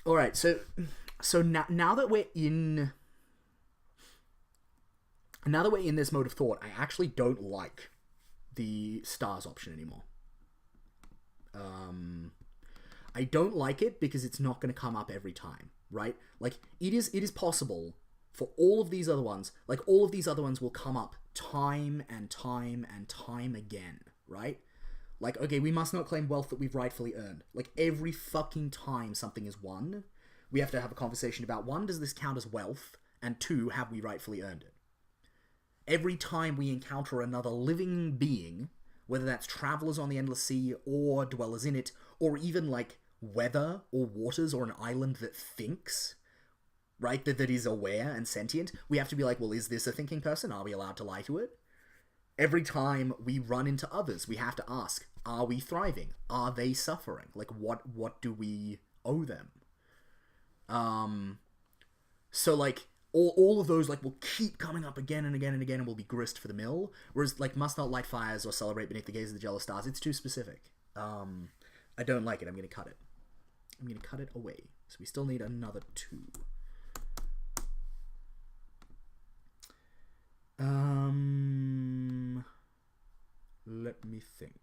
A: All right, so now that we're in this mode of thought, I actually don't like the stars option anymore. I don't like it because it's not going to come up every time, right? Like it is possible for all of these other ones, like all of these other ones will come up time and time and time again, right? Like, okay, we must not claim wealth that we've rightfully earned. Like, every fucking time something is won, we have to have a conversation about, one, does this count as wealth? And two, have we rightfully earned it? Every time we encounter another living being, whether that's travelers on the Endless Sea, or dwellers in it, or even, like, weather, or waters, or an island that thinks, right, that is aware and sentient, we have to be like, well, is this a thinking person? Are we allowed to lie to it? Every time we run into others, we have to ask, are we thriving? Are they suffering? Like, what do we owe them? So, like, all of those, like, will keep coming up again and again and again and will be grist for the mill. Whereas, like, must not light fires or celebrate beneath the gaze of the jealous stars, it's too specific. I don't like it. I'm going to cut it. I'm going to cut it away. So we still need another 2. Let me think.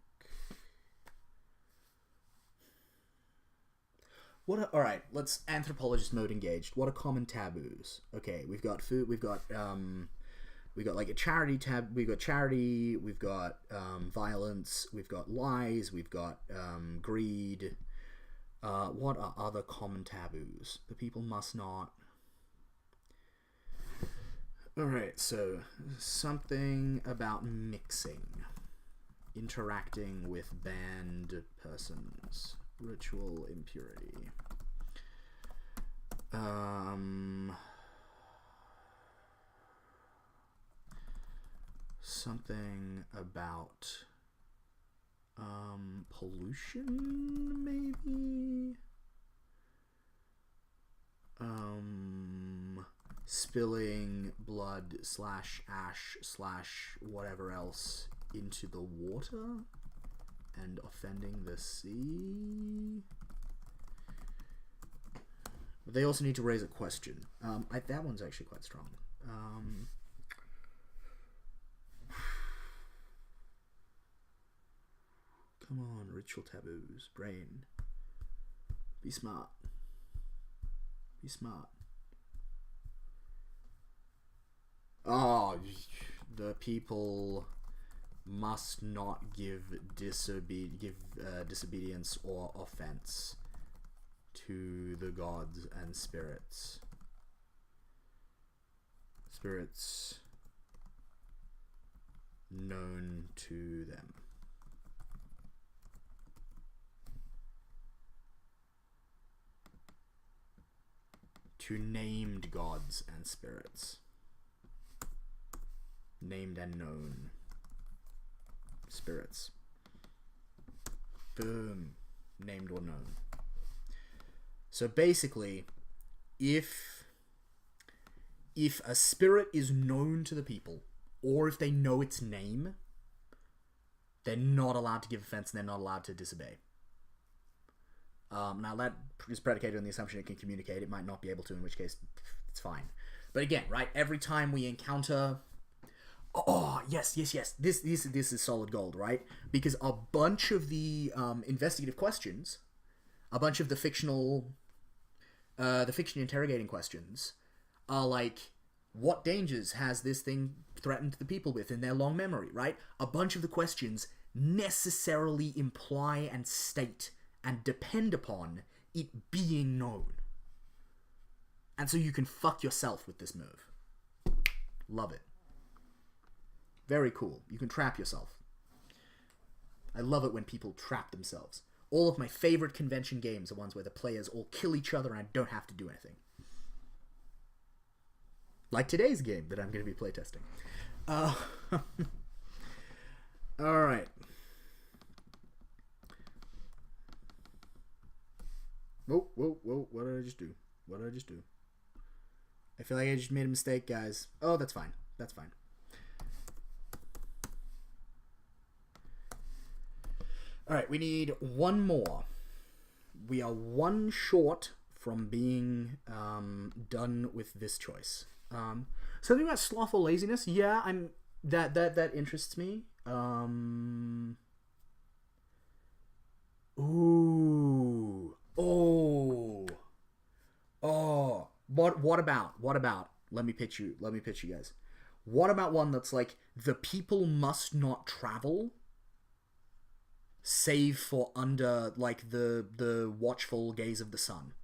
A: All right, let's anthropologist mode engaged. What are common taboos? Okay, we've got food. We got like a charity tab. We've got charity. We've got violence. We've got lies. We've got greed. What are other common taboos? The people must not. All right, so something about mixing, interacting with banned persons, ritual impurity. Something about pollution, maybe. Spilling blood / ash / whatever else into the water and offending the sea. But they also need to raise a question. That one's actually quite strong. Come on, ritual taboos. Brain. Be smart. Be smart. Oh, the people must not give disobedience or offense to the gods and spirits. Spirits known to them. To named gods and spirits. Named and known spirits. Boom. Named or known. So basically, if a spirit is known to the people, or if they know its name, they're not allowed to give offense and they're not allowed to disobey. Now that is predicated on the assumption it can communicate. It might not be able to, in which case it's fine. But again, right, every time we encounter... Oh, yes. This is solid gold, right? Because a bunch of the investigative questions, a bunch of the fiction interrogating questions are like, what dangers has this thing threatened the people with in their long memory, right? A bunch of the questions necessarily imply and state and depend upon it being known. And so you can fuck yourself with this move. Love it. Very cool. You can trap yourself. I love it when people trap themselves. All of my favorite convention games are ones where the players all kill each other and I don't have to do anything. Like today's game that I'm going to be playtesting. Alright. Whoa. What did I just do? I feel like I just made a mistake, guys. Oh, that's fine. Alright, we need one more. We are one short from being done with this choice. Something about sloth or laziness. Yeah, that interests me. Ooh. Oh. What about? Let me pitch you guys. What about one that's like, the people must not travel save for under like the watchful gaze of the sun,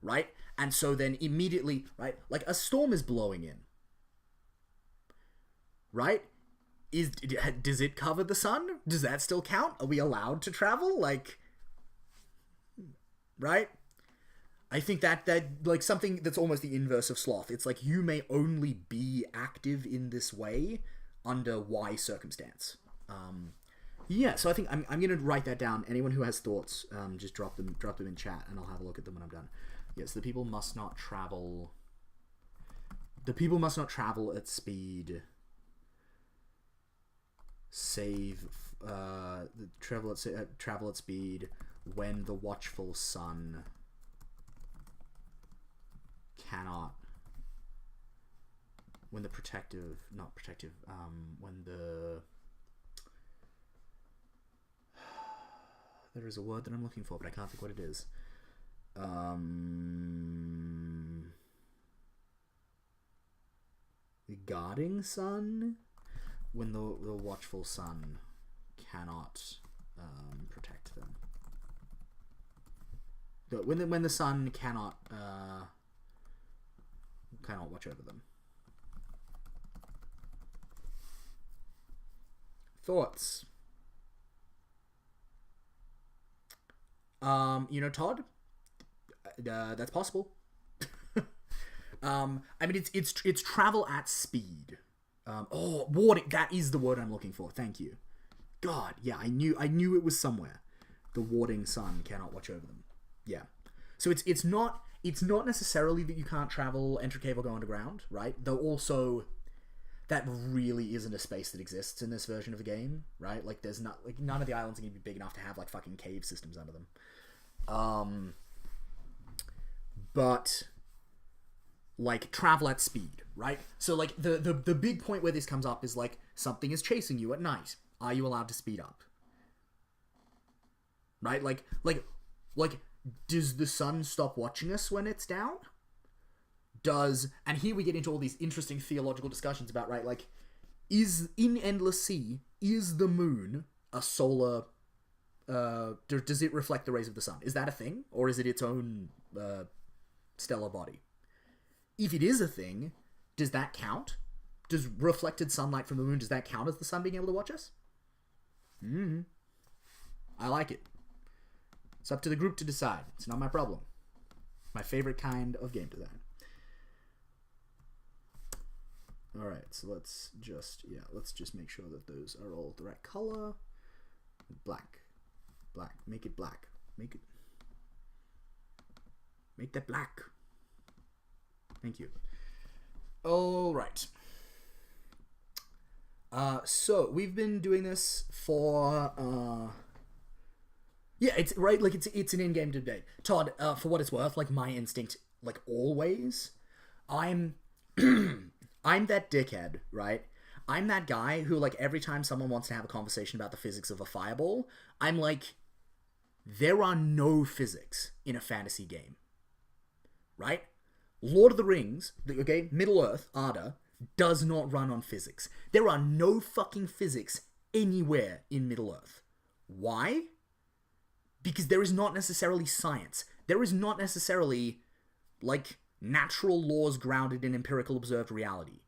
A: right? And so then immediately, right, like a storm is blowing in, right? Does it cover the sun? Does that still count? Are we allowed to travel? Like, right? I think that like something that's almost the inverse of sloth. It's like you may only be active in this way under Y circumstance. Yeah, so I think I'm gonna write that down. Anyone who has thoughts, just drop them in chat, and I'll have a look at them when I'm done. Yes, the people must not travel. The people must not travel at speed. Travel at speed when the watchful sun cannot. When the when the there is a word that I'm looking for, but I can't think what it is. The guarding sun, when the watchful sun cannot protect them. When the sun cannot watch over them. Thoughts? Todd, that's possible. I mean, it's travel at speed. Warding, that is the word I'm looking for. Thank you. God, yeah, I knew it was somewhere. The warding sun cannot watch over them. Yeah. So it's not necessarily that you can't travel, enter cave, or go underground, right? Though also, that really isn't a space that exists in this version of the game, right? Like, there's not, like, none of the islands are gonna be big enough to have, like, fucking cave systems under them. But like, travel at speed, right? So, like, the big point where this comes up is, like, something is chasing you at night. Are you allowed to speed up? Right? Like, does the sun stop watching us when it's down? And here we get into all these interesting theological discussions about, right, like, is, in Endless Sea, is the moon a solar, does it reflect the rays of the sun? Is that a thing? Or is it its own, stellar body? If it is a thing, does that count? Does reflected sunlight from the moon, does that count as the sun being able to watch us? I like it. It's up to the group to decide. It's not my problem. My favorite kind of game design. Alright, so let's just make sure that those are all the right color. Black. Make it black. Make that black. Thank you. Alright. So we've been doing this for, yeah, it's right, like, it's an in-game debate. Todd, for what it's worth, like, my instinct, like, always, I'm that dickhead, right? I'm that guy who, like, every time someone wants to have a conversation about the physics of a fireball, I'm like, there are no physics in a fantasy game. Right? Lord of the Rings, okay, Middle-earth, Arda, does not run on physics. There are no fucking physics anywhere in Middle-earth. Why? Because there is not necessarily science. There is not necessarily, like, natural laws grounded in empirical observed reality.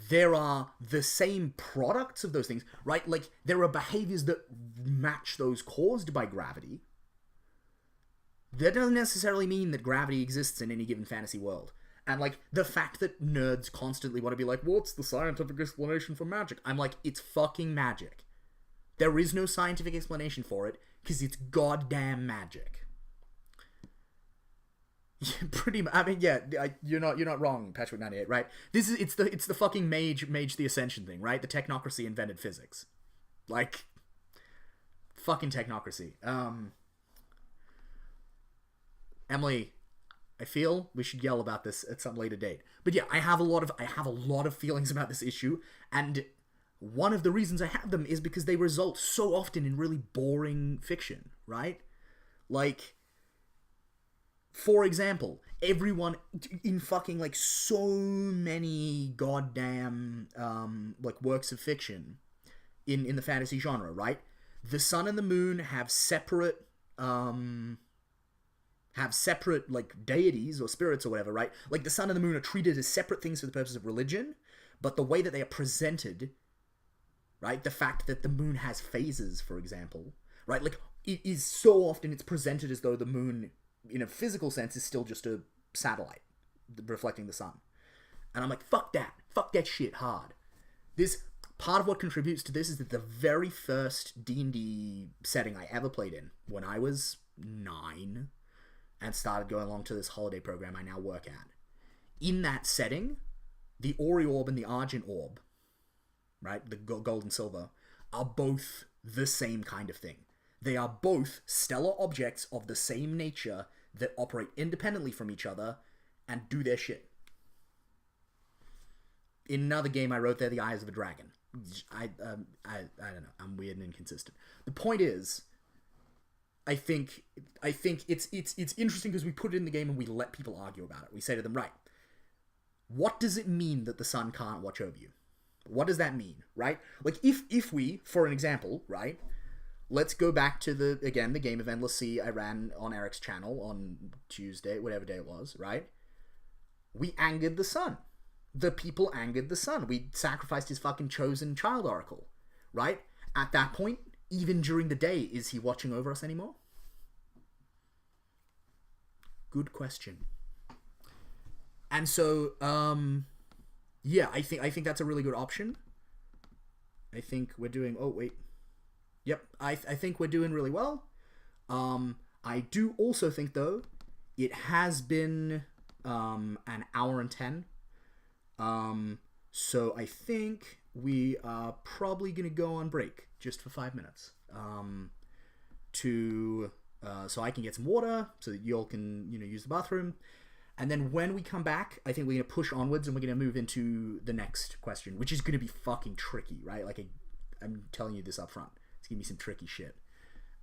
A: There are the same products of those things, right? Like, there are behaviors that match those caused by gravity. That doesn't necessarily mean that gravity exists in any given fantasy world. And, like, the fact that nerds constantly want to be like, what's the scientific explanation for magic? I'm like, it's fucking magic. There is no scientific explanation for it, because it's goddamn magic. Yeah, pretty much. I mean, yeah, you're not wrong, Patrick98, right? It's the fucking Mage the Ascension thing, right? The technocracy invented physics. Like, fucking technocracy. Emily, I feel we should yell about this at some later date. But yeah, I have a lot of feelings about this issue, and one of the reasons I have them is because they result so often in really boring fiction, right? Like, for example, everyone in fucking, like, so many goddamn like, works of fiction in the fantasy genre, right? The sun and the moon have separate like, deities or spirits or whatever, right? Like, the sun and the moon are treated as separate things for the purpose of religion, but the way that they are presented, right? The fact that the moon has phases, for example, right? Like, it is so often it's presented as though the moon, in a physical sense, is still just a satellite reflecting the sun. And I'm like, fuck that shit hard. This, part of what contributes to this is that the very first D&D setting I ever played in, when I was 9, and started going along to this holiday program I now work at, in that setting, the Ori Orb and the Argent Orb, right, the gold and silver, are both the same kind of thing. They are both stellar objects of the same nature that operate independently from each other and do their shit. In another game I wrote, they're the eyes of a dragon. I don't know. I'm weird and inconsistent. The point is, I think it's interesting because we put it in the game and we let people argue about it. We say to them, right, what does it mean that the sun can't watch over you? What does that mean, right? Like, if we, for an example, right, let's go back to the game of Endless Sea I ran on Eric's channel on Tuesday, whatever day it was, right? We angered the sun. The people angered the sun. We sacrificed his fucking chosen child oracle, right? At that point, even during the day, is he watching over us anymore? Good question. And so, yeah, I think that's a really good option. I think we're doing... Oh, wait. Yep, I think we're doing really well. I do also think, though, it has been an hour and 10. So I think we are probably going to go on break just for 5 minutes. So I can get some water, so that y'all can, use the bathroom. And then when we come back, I think we're going to push onwards and we're going to move into the next question, which is going to be fucking tricky, right? Like, I'm telling you this up front. It's going to be some tricky shit.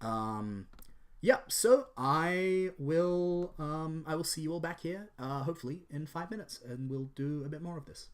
A: Yeah, so I will see you all back here, hopefully in 5 minutes, and we'll do a bit more of this.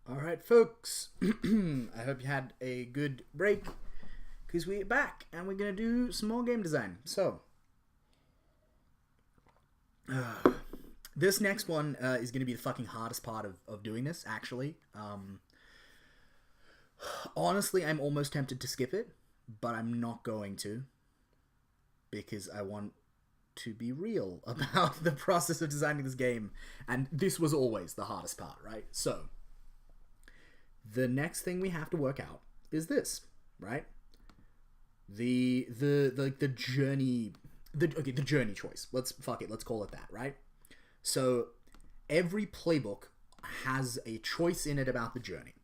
A: All right, folks. I hope you had a good break, because we're back and we're gonna do some more game design. So, this next one is gonna be the fucking hardest part of doing this. Actually, honestly, I'm almost tempted to skip it, but I'm not going to, because I want to be real about the process of designing this game, and this was always the hardest part, right? So, the next thing we have to work out is this, right? The journey, the journey choice. Let's call it that, right? So, every playbook has a choice in it about the journey.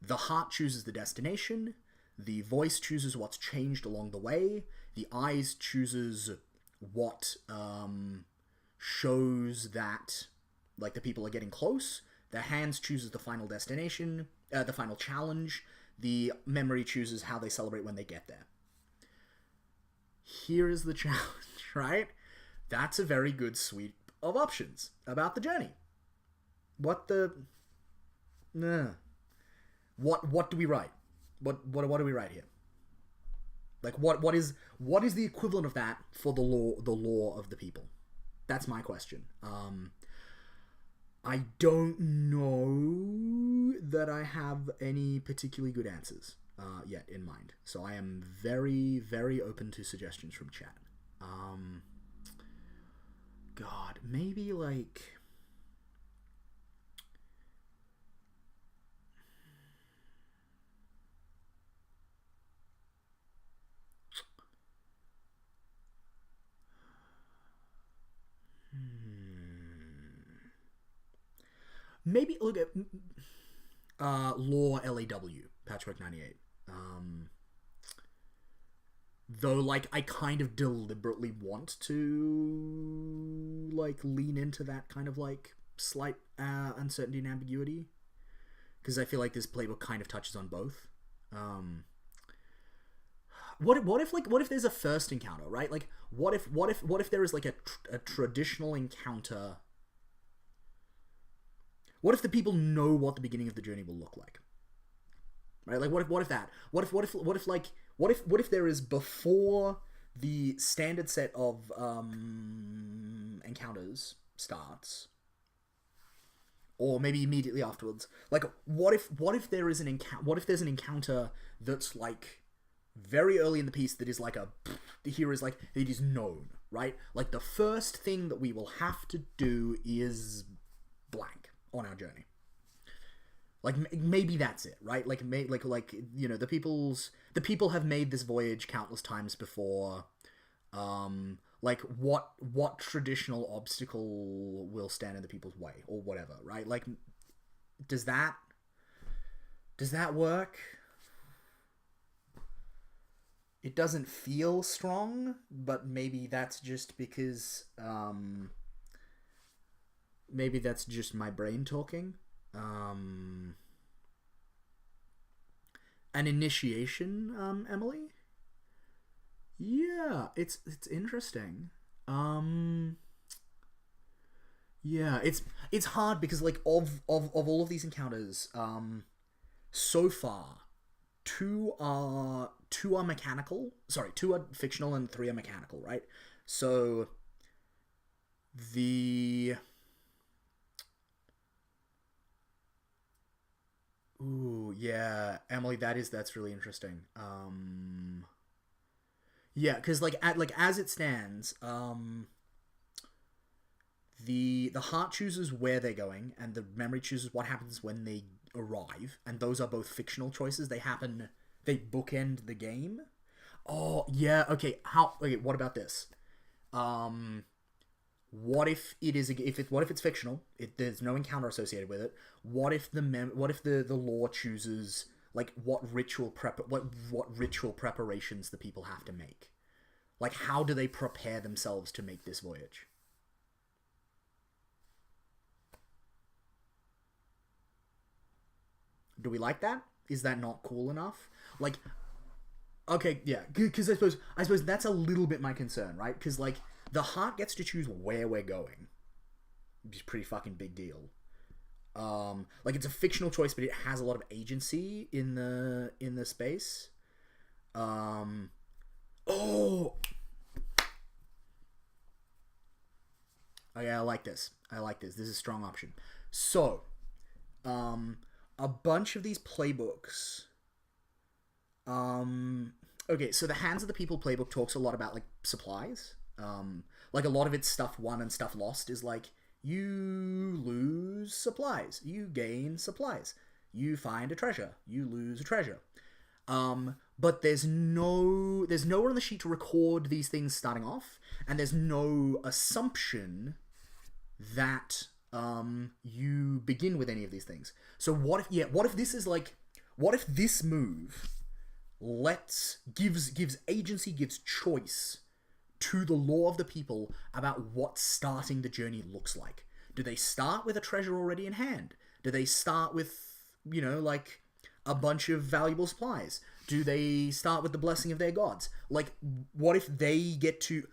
A: The heart chooses the destination, the voice chooses what's changed along the way, the eyes chooses what shows that, like, the people are getting close, the hands chooses the final destination, the final challenge, the memory chooses how they celebrate when they get there. Here is the challenge, right? That's a very good suite of options about the journey. What do we write? What do we write here? Like, what is the equivalent of that for the law of the people? That's my question. I don't know that I have any particularly good answers yet in mind. So I am very, very open to suggestions from chat. God, maybe like... Maybe look at Law LAW, Patchwork 98. Though, like, I kind of deliberately want to, like, lean into that kind of, like, slight uncertainty and ambiguity, because I feel like this playbook kind of touches on both. What if there's a first encounter, right? Like, what if there is, like, a traditional encounter? What if the people know what the beginning of the journey will look like? Right? Like, what if that? What if there is, before the standard set of encounters starts, or maybe immediately afterwards? Like, what if there is what if there's an encounter that's, like, very early in the piece that is like the hero is like, it is known, right? Like, the first thing that we will have to do is blank on our journey. Like, maybe that's it, right? Like, you know, the people have made this voyage countless times before. Like, what traditional obstacle will stand in the people's way, or whatever, right? Like, does that work? It doesn't feel strong, but maybe that's just because maybe that's just my brain talking. An initiation, Emily? Yeah, it's interesting. Yeah, it's hard because, like, of all of these encounters, so far, two are mechanical. Sorry, two are fictional and three are mechanical, right? So ooh, yeah, Emily, that's really interesting. Yeah, because, like, as it stands, the heart chooses where they're going, and the memory chooses what happens when they arrive, and those are both fictional choices. They bookend the game. Oh, yeah, okay. What about this? What if it's fictional? There's no encounter associated with it. What if the law chooses, like, what ritual preparations the people have to make? Like, how do they prepare themselves to make this voyage? Do we like that? Is that not cool enough? Like, okay, yeah, because I suppose that's a little bit my concern, right? Because, like, the heart gets to choose where we're going, which is a pretty fucking big deal. Like it's a fictional choice, but it has a lot of agency in the space. Oh, yeah, I like this. This is a strong option. So, a bunch of these playbooks. Okay, so the Hands of the People playbook talks a lot about like supplies. Like a lot of its stuff won and stuff lost is like you lose supplies, you gain supplies, you find a treasure, you lose a treasure. But there's nowhere on the sheet to record these things starting off, and there's no assumption that you begin with any of these things. So what if this is like, what if this move gives agency, gives choice to the law of the people about what starting the journey looks like? Do they start with a treasure already in hand? Do they start with, like a bunch of valuable supplies? Do they start with the blessing of their gods? Like, what if they get to...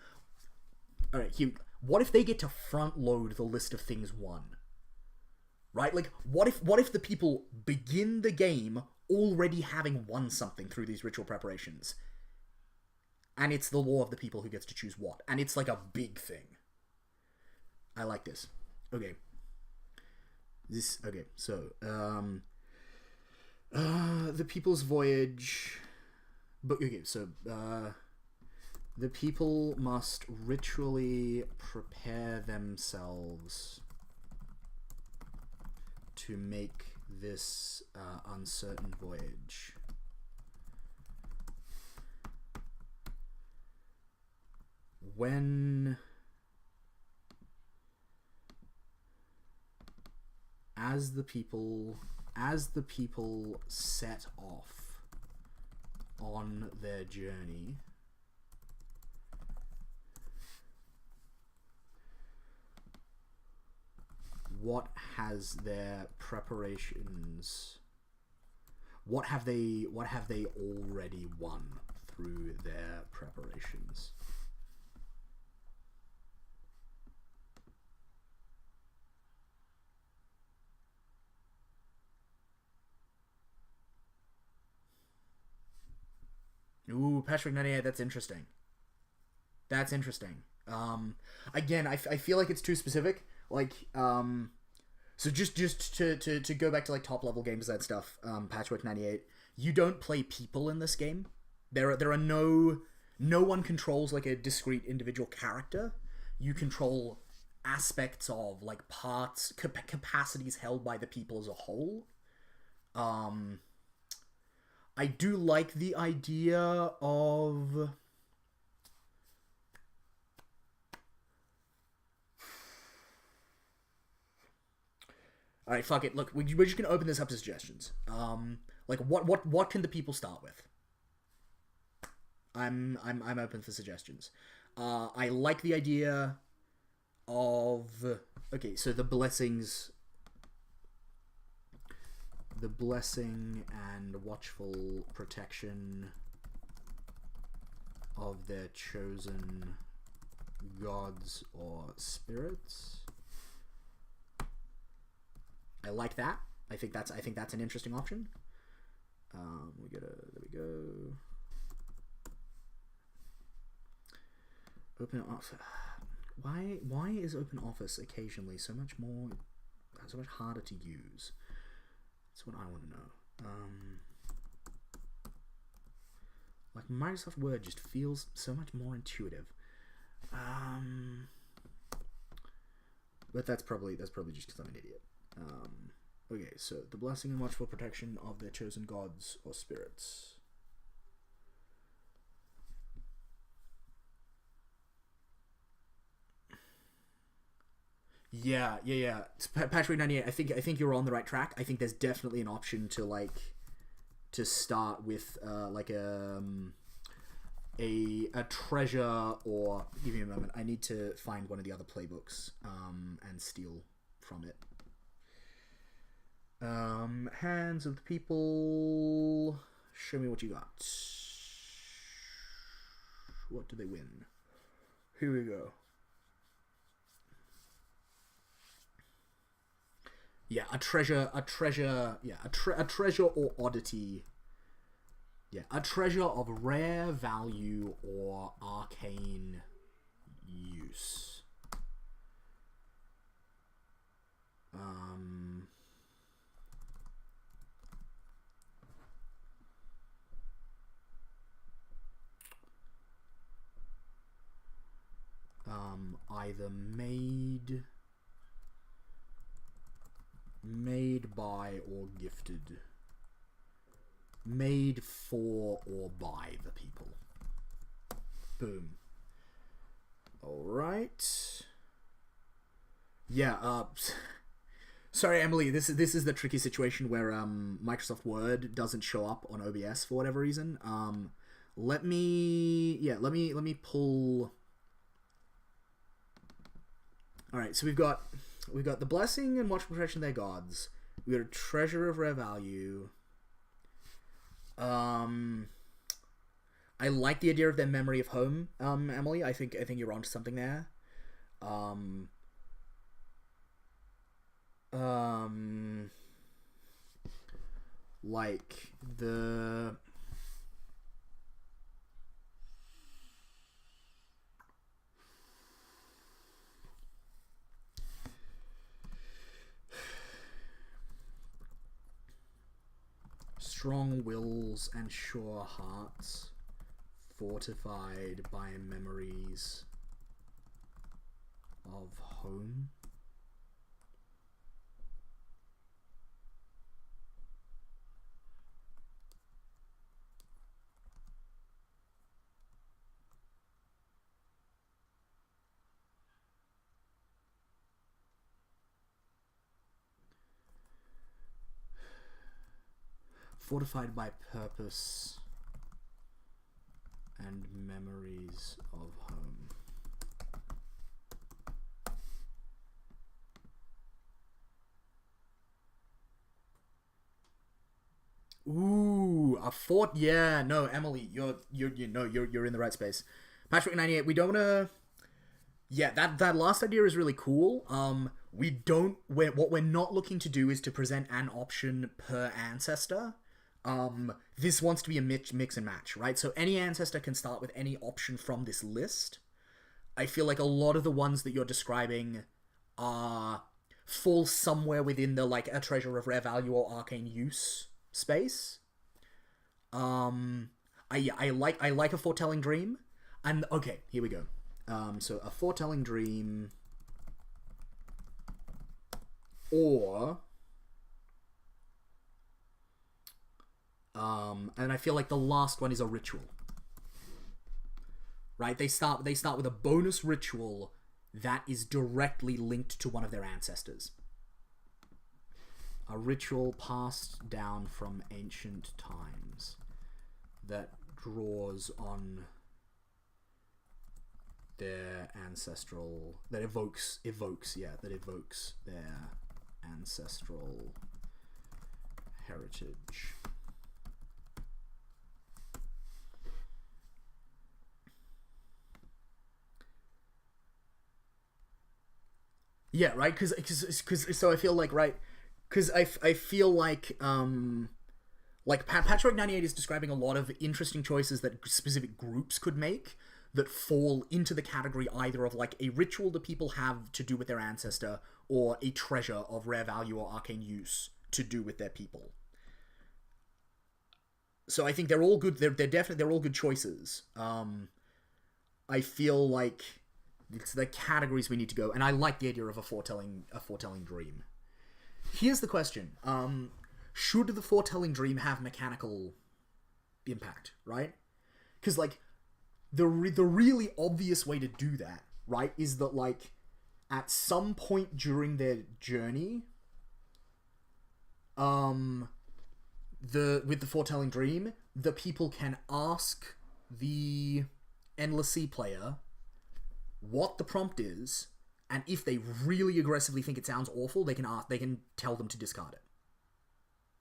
A: Alright, what if they get to front load the list of things won? Right? Like, what if the people begin the game already having won something through these ritual preparations? And it's the law of the people who gets to choose what. And it's like a big thing. I like this. Okay. So, the People's Voyage... the people must ritually prepare themselves to make this uncertain voyage. As the people set off on their journey, what has their preparations, what have they already won through their preparations? Ooh, Patchwork 98, that's interesting. Again, I feel like it's too specific. Like, so just to go back to like top level game design stuff, Patchwork 98, you don't play people in this game. There are no one controls like a discrete individual character. You control aspects of like parts, capacities held by the people as a whole. I do like the idea of... Alright, fuck it. Look, we're just gonna open this up to suggestions. Like, what can the people start with? I'm open for suggestions. I like the idea of... Okay, so the blessings... The blessing and watchful protection of their chosen gods or spirits. I like that. I think that's an interesting option. There we go. Open office. Why is open office occasionally so much harder to use? That's what I want to know. Like Microsoft Word just feels so much more intuitive. But that's probably just because I'm an idiot. Okay, so the blessing and watchful protection of their chosen gods or spirits. Yeah. Patchwork 98. I think you're on the right track. I think there's definitely an option to start with like a treasure, or give me a moment. I need to find one of the other playbooks and steal from it. Hands of the People. Show me what you got. What do they win? Here we go. Yeah, a treasure or oddity. Yeah, a treasure of rare value or arcane use. Either made by or gifted. Made for or by the people. Boom. Alright. Yeah, sorry, Emily, this is the tricky situation where Microsoft Word doesn't show up on OBS for whatever reason. Let me pull. Alright, so we've got the blessing and watchful protection of their gods. We got a treasure of rare value. I like the idea of their memory of home, Emily. I think you're onto something there. Like the strong wills and sure hearts, fortified by memories of home. Fortified by purpose and memories of home. Ooh, a fort. Yeah, no, Emily, you're in the right space. Patrick 98. We don't wanna. Yeah, that last idea is really cool. What we're not looking to do is to present an option per ancestor. This wants to be a mix and match, right? So any ancestor can start with any option from this list. I feel like a lot of the ones that you're describing fall somewhere within the like a treasure of rare value or arcane use space. I like a foretelling dream, and okay, here we go. So a foretelling dream, or and I feel like the last one is a ritual. Right? They start with a bonus ritual that is directly linked to one of their ancestors. A ritual passed down from ancient times that draws on their ancestral, that evokes their ancestral heritage. Yeah, right. Because so I feel like because I feel like Patrick 98 is describing a lot of interesting choices that specific groups could make that fall into the category either of like a ritual that people have to do with their ancestor or a treasure of rare value or arcane use to do with their people. So I think they're all good. They're all good choices. I feel like it's the categories we need to go, and I like the idea of a foretelling dream. Here's the question: should the foretelling dream have mechanical impact? Right? Because like the really obvious way to do that, right, is that like at some point during their journey, with the foretelling dream, the people can ask the Endless Sea player what the prompt is, and if they really aggressively think it sounds awful, they can tell them to discard it.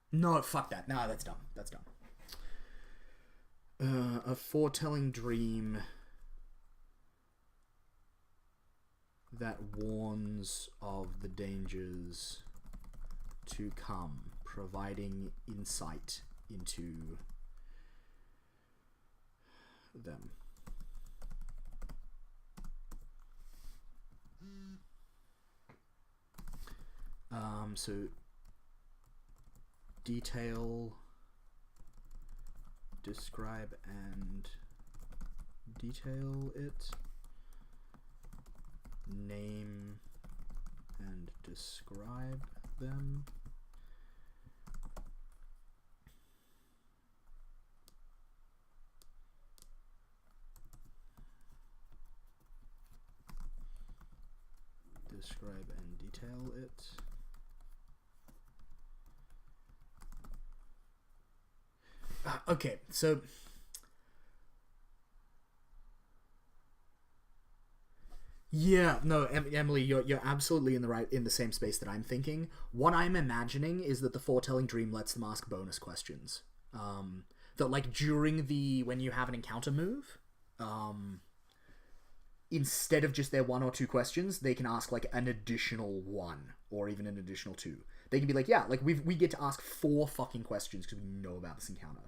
A: No, fuck that. No, that's dumb. That's dumb. A foretelling dream that warns of the dangers to come, providing insight into them. So detail, describe and detail it, name and describe them, describe and detail it. Okay, so yeah, no, Emily, you're absolutely in the same space that I'm thinking. What I'm imagining is that the foretelling dream lets them ask bonus questions. That like during when you have an encounter move, instead of just their 1 or 2 questions, they can ask like an additional 1 or even an additional 2. They can be like, yeah, like we get to ask 4 fucking questions because we know about this encounter.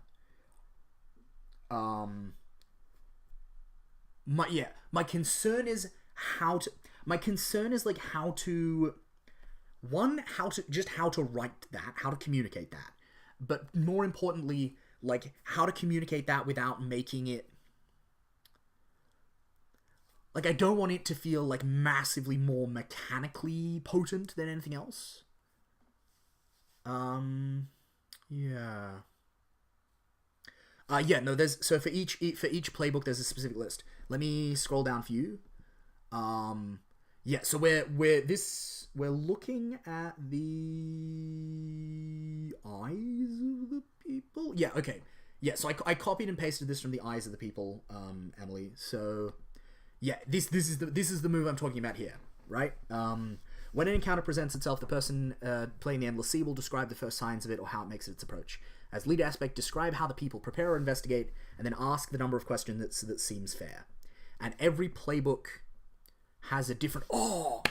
A: My concern is how to write that, how to communicate that, but more importantly, like how to communicate that without making it like, I don't want it to feel like massively more mechanically potent than anything else. Yeah. No, there's so for each playbook there's a specific list. Let me scroll down for you. Yeah, so we're looking at the eyes of the people. Yeah, okay. Yeah, so I copied and pasted this from the eyes of the people, Emily. So yeah, this is the move I'm talking about here, right? When an encounter presents itself, the person playing the Endless Sea will describe the first signs of it or how it makes its approach. As lead aspect, describe how the people prepare or investigate, and then ask the number of questions that seems fair. And every playbook has a different... Oh!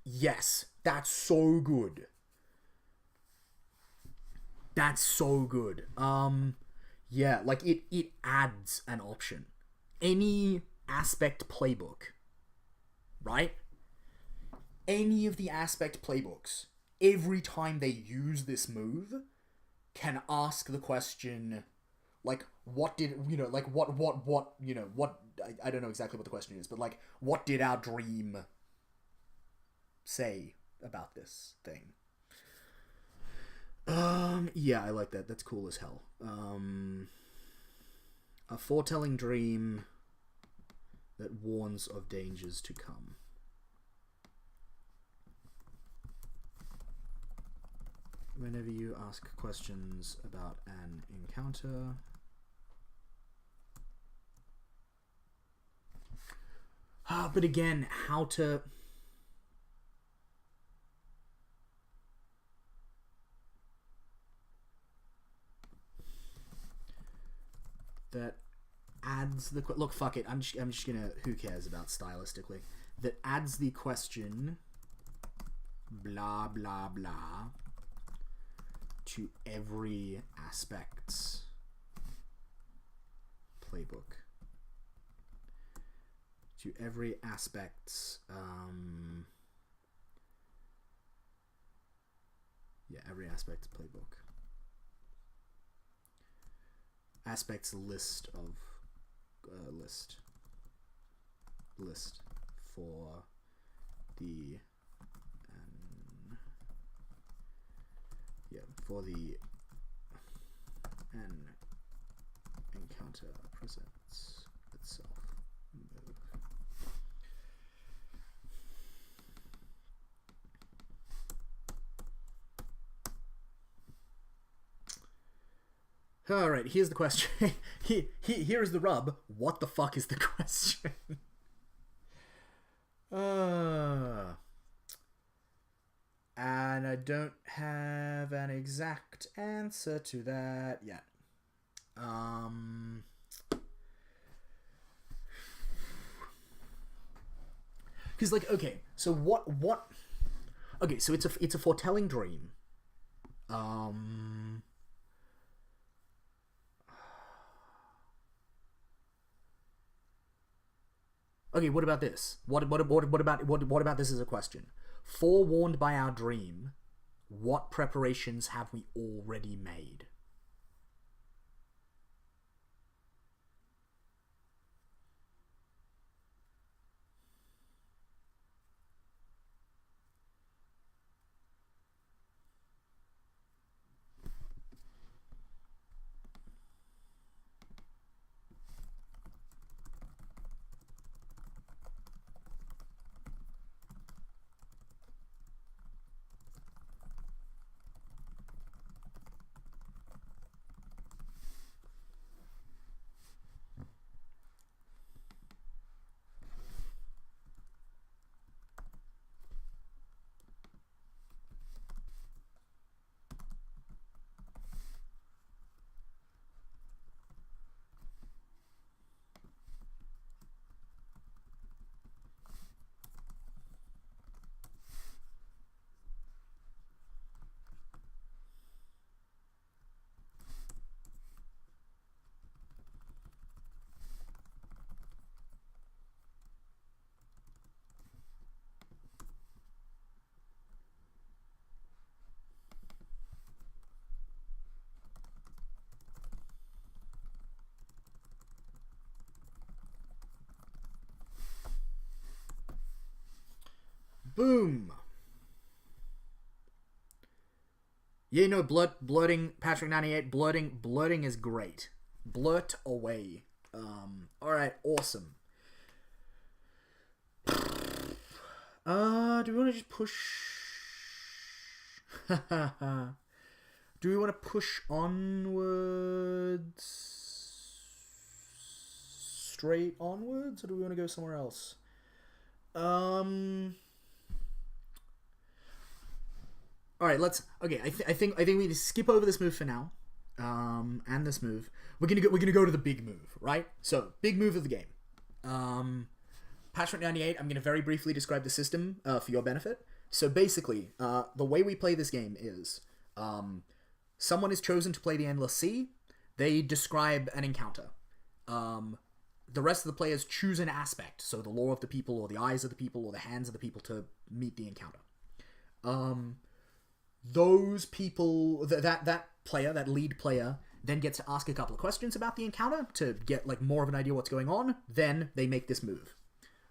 A: Yes, that's so good. That's so good. Yeah, like it adds an option. Any aspect playbook, right? Any of the aspect playbooks, every time they use this move, can ask the question, like, what did, you know, like, what, you know, what, I don't know exactly what the question is, but, like, what did our dream say about this thing? Yeah, I like that. That's cool as hell. A foretelling dream that warns of dangers to come. Whenever you ask questions about an encounter, but again, how to... That adds the... Look, fuck it. I'm just gonna... Who cares about stylistically? That adds the question... Blah, blah, blah... to every aspect's playbook. To every aspect's... yeah, every aspect's playbook. Aspects list of list for the for the an encounter presents itself move. All right, here's the question. Here's the rub. What the fuck is the question? And I don't have an exact answer to that yet. Because, like, okay, so what... Okay, so it's a foretelling dream. Um. Okay, what about this? What about this as a question? Forewarned by our dream, what preparations have we already made? Boom. Yeah, no, blurting, Patrick98, blurting is great. Blurt away. Alright, awesome. Do we want to just push... Do we want to push onwards? Straight onwards? Or do we want to go somewhere else? Alright, let's... Okay, I think we need to skip over this move for now. And this move. We're gonna go to the big move, right? So, big move of the game. Patchwork98, I'm gonna very briefly describe the system for your benefit. So basically, the way we play this game is someone is chosen to play the Endless Sea. They describe an encounter. The rest of the players choose an aspect, so the lore of the people, or the eyes of the people, or the hands of the people to meet the encounter. Those people, that player, that lead player, then gets to ask a couple of questions about the encounter to get like more of an idea what's going on. Then they make this move.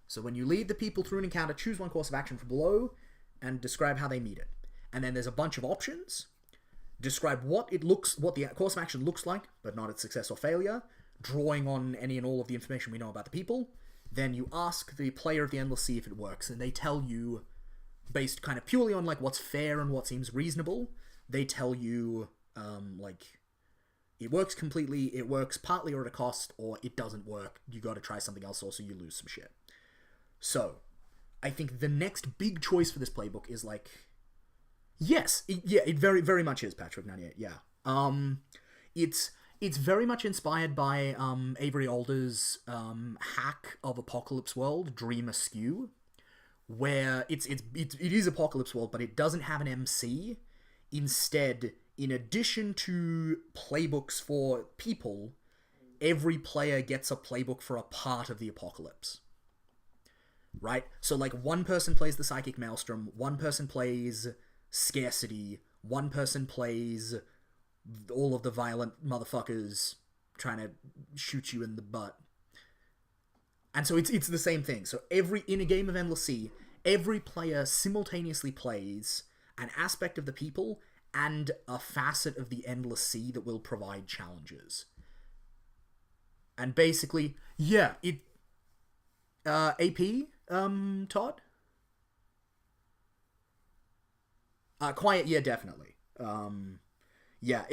A: So when you lead the people through an encounter, choose one course of action from below and describe how they meet it. And then there's a bunch of options. Describe what the course of action looks like, but not its success or failure, drawing on any and all of the information we know about the people. Then you ask the player of the Endless Sea if it works, and they tell you, based kind of purely on like what's fair and what seems reasonable, they tell you like it works completely, it works partly or at a cost, or it doesn't work, you gotta try something else, or so you lose some shit. So I think the next big choice for this playbook is like, yes, it very, very much is Patrick98, yeah. It's very much inspired by Avery Alder's hack of Apocalypse World, Dream Askew, where it is Apocalypse World, but it doesn't have an MC. Instead, in addition to playbooks for people, every player gets a playbook for a part of the apocalypse. Right? So, like, one person plays the Psychic Maelstrom, one person plays Scarcity, one person plays all of the violent motherfuckers trying to shoot you in the butt. And so it's the same thing. So in a game of Endless Sea, every player simultaneously plays an aspect of the people and a facet of the Endless Sea that will provide challenges. And basically, yeah, AP, Todd? Quiet, yeah, definitely. Yeah,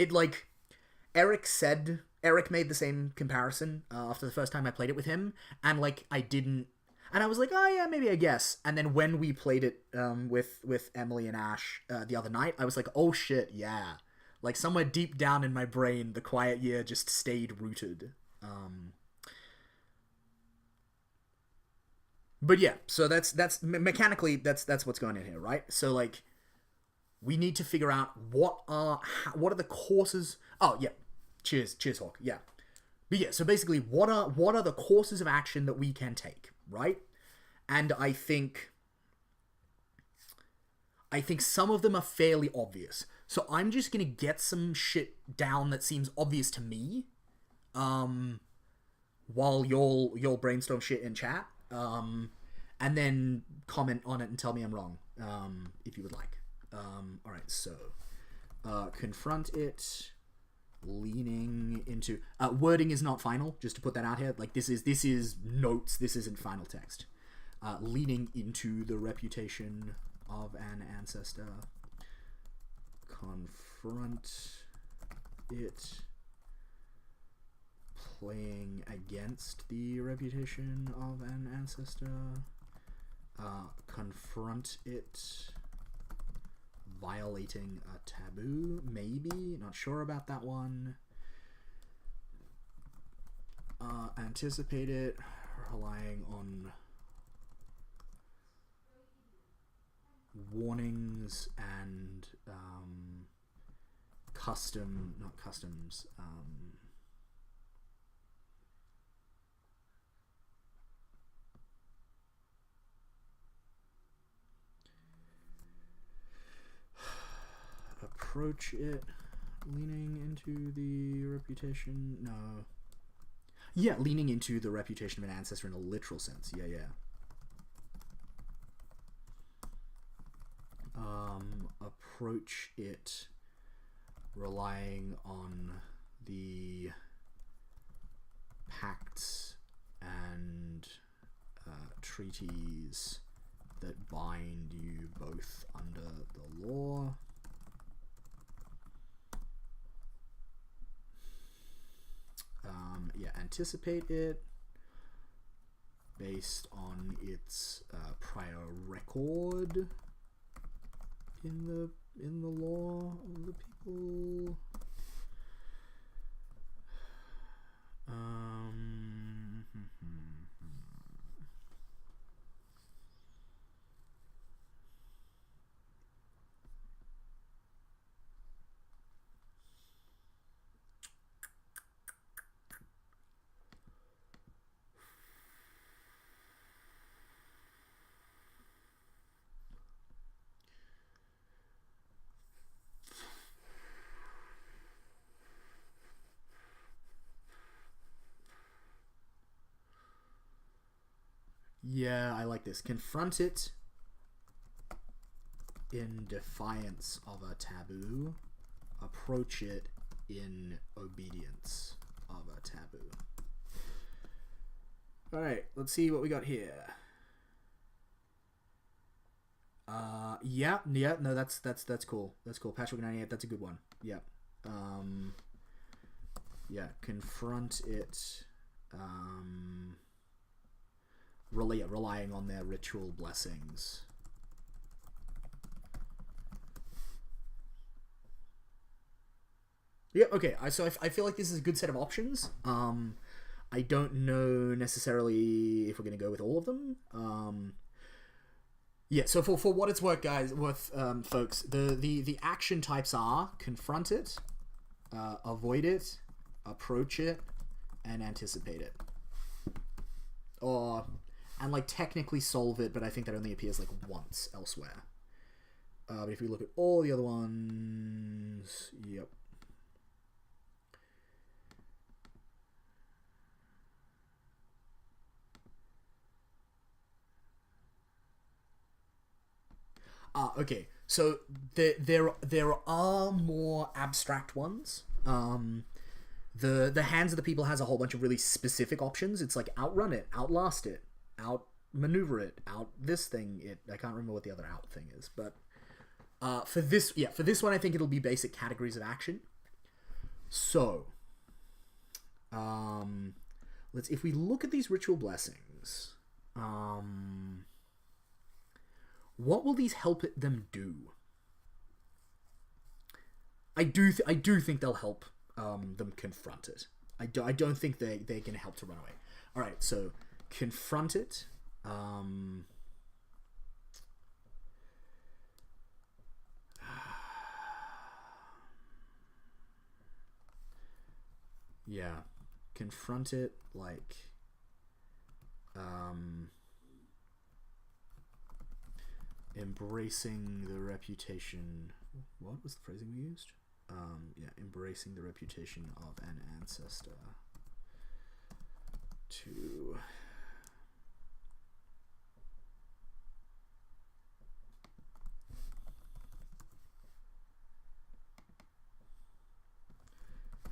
A: Eric made the same comparison after the first time I played it with him, and like and I was like, oh yeah, maybe I guess. And then when we played it with Emily and Ash the other night, I was like, oh shit, yeah. Like somewhere deep down in my brain, the Quiet Year just stayed rooted. But yeah, so mechanically that's what's going in here, right? So like we need to figure out what are the courses. Oh yeah, cheers, Hawk. Yeah, but yeah, so basically what are the courses of action that we can take, right? And I think some of them are fairly obvious. So I'm just gonna get some shit down that seems obvious to me, while you'll brainstorm shit in chat, and then comment on it and tell me I'm wrong, if you would like. All right, so confront it, leaning into wording is not final. Just to put that out here, like this is notes. This isn't final text. Leaning into the reputation of an ancestor. Confront it. Playing against the reputation of an ancestor. Confront it. Violating a taboo, maybe. Not sure about that one. Anticipate it. Relying on warnings and not customs. Approach it, leaning into the reputation. No. Yeah, leaning into the reputation of an ancestor in a literal sense. Yeah. Approach it, relying on the pacts and treaties that bind you both under the law. Anticipate it based on its prior record in the law of the people. Yeah, I like this. Confront it in defiance of a taboo. Approach it in obedience of a taboo. Alright, let's see what we got here. No, that's cool. That's cool. Patchwork 98, that's a good one. Yeah. Confront it. Relying on their ritual blessings. Yeah, okay. So I feel like this is a good set of options. I don't know necessarily if we're going to go with all of them. So for what it's worth, folks, the action types are confront it, avoid it, approach it, and anticipate it. And like technically solve it, but I think that only appears like once elsewhere. But if we look at all the other ones, yep. Okay. So there are more abstract ones. The hands of the people has a whole bunch of really specific options. It's like outrun it, outlast it, outmaneuver it, out this thing. I can't remember what the other out thing is, but for this one, I think it'll be basic categories of action. So, if we look at these ritual blessings, what will these help them do? I do think they'll help them confront it. I don't think they're going to help to run away. All right, so confront it. Um, yeah, confront it like embracing the reputation. What was the phrasing we used? Yeah, embracing the reputation of an ancestor to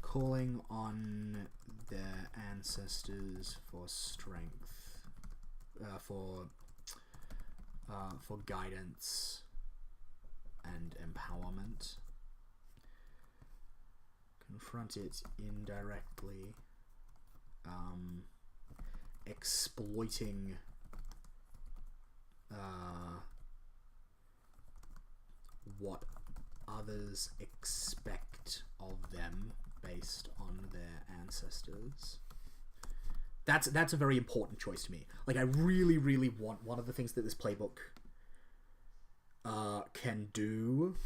A: calling on their ancestors for strength, for guidance and empowerment. Confront it indirectly, exploiting what others expect of them based on their ancestors. That's a very important choice to me. Like, I really, really want one of the things that this playbook can do.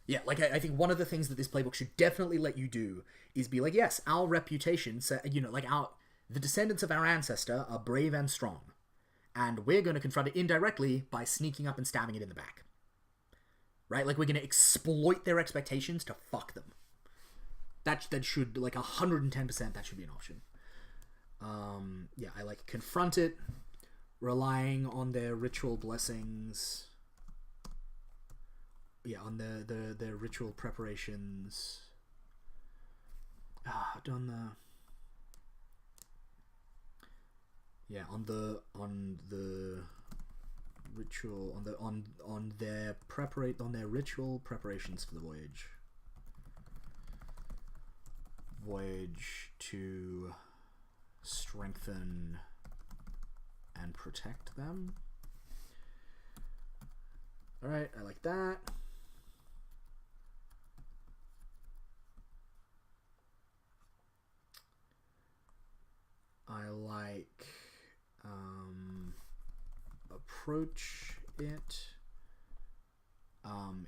A: Yeah, like, I think one of the things that this playbook should definitely let you do is be like, yes, our reputation, like, the descendants of our ancestor are brave and strong, and we're going to confront it indirectly by sneaking up and stabbing it in the back. Right? Like, we're going to exploit their expectations to fuck them. That should, like, 110%, that should be an option. Yeah, I like confront it, relying on their ritual blessings. Yeah, on their ritual preparations. On the ritual, on their ritual preparations for the voyage. Voyage to strengthen and protect them. Alright, I like that. I like approach it.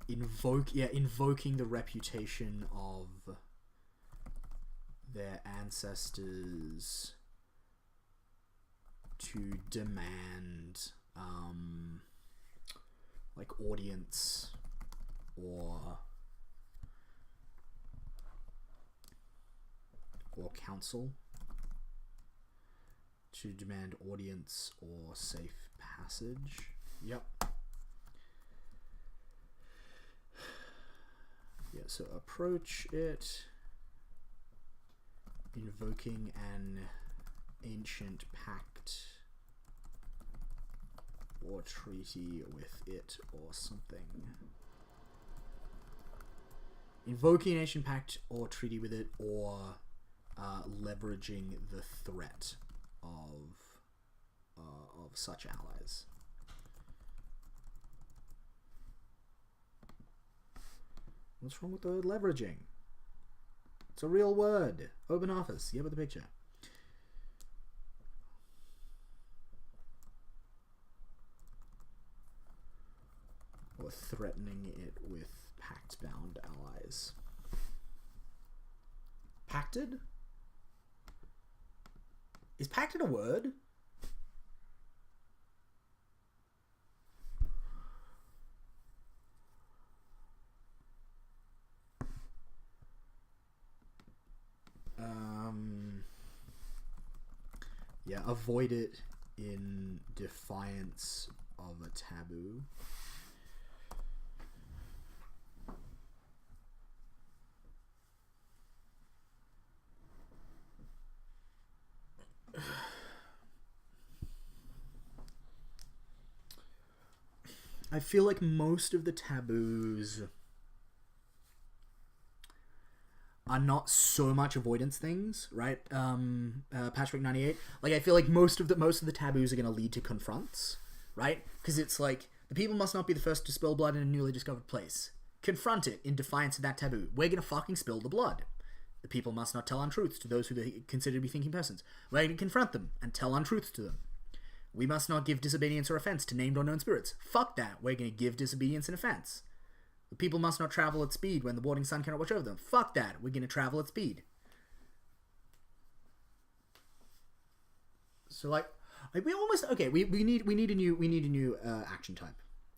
A: Invoking the reputation of their ancestors to demand like audience or counsel, to demand audience or safe passage. Yep. Yeah, so approach it, invoking an ancient pact or treaty with it or something. Invoking an ancient pact or treaty with it, or leveraging the threat of such allies. What's wrong with the word leveraging? It's a real word. Open office. Yeah, with the picture. Or threatening it with pact-bound allies. Pacted? Is pacted a word? Yeah, avoid it in defiance of a taboo. I feel like most of the taboos are not so much avoidance things, right? Patchwork 98. Like, I feel like most of the taboos are going to lead to confronts, right? Because it's like, the people must not be the first to spill blood in a newly discovered place. Confront it in defiance of that taboo. We're going to fucking spill the blood. The people must not tell untruths to those who they consider to be thinking persons. We're going to confront them and tell untruths to them. We must not give disobedience or offense to named or known spirits. Fuck that. We're going to give disobedience and offense. The people must not travel at speed when the warding sun cannot watch over them. Fuck that. We're going to travel at speed. So we almost okay. We need a new action type,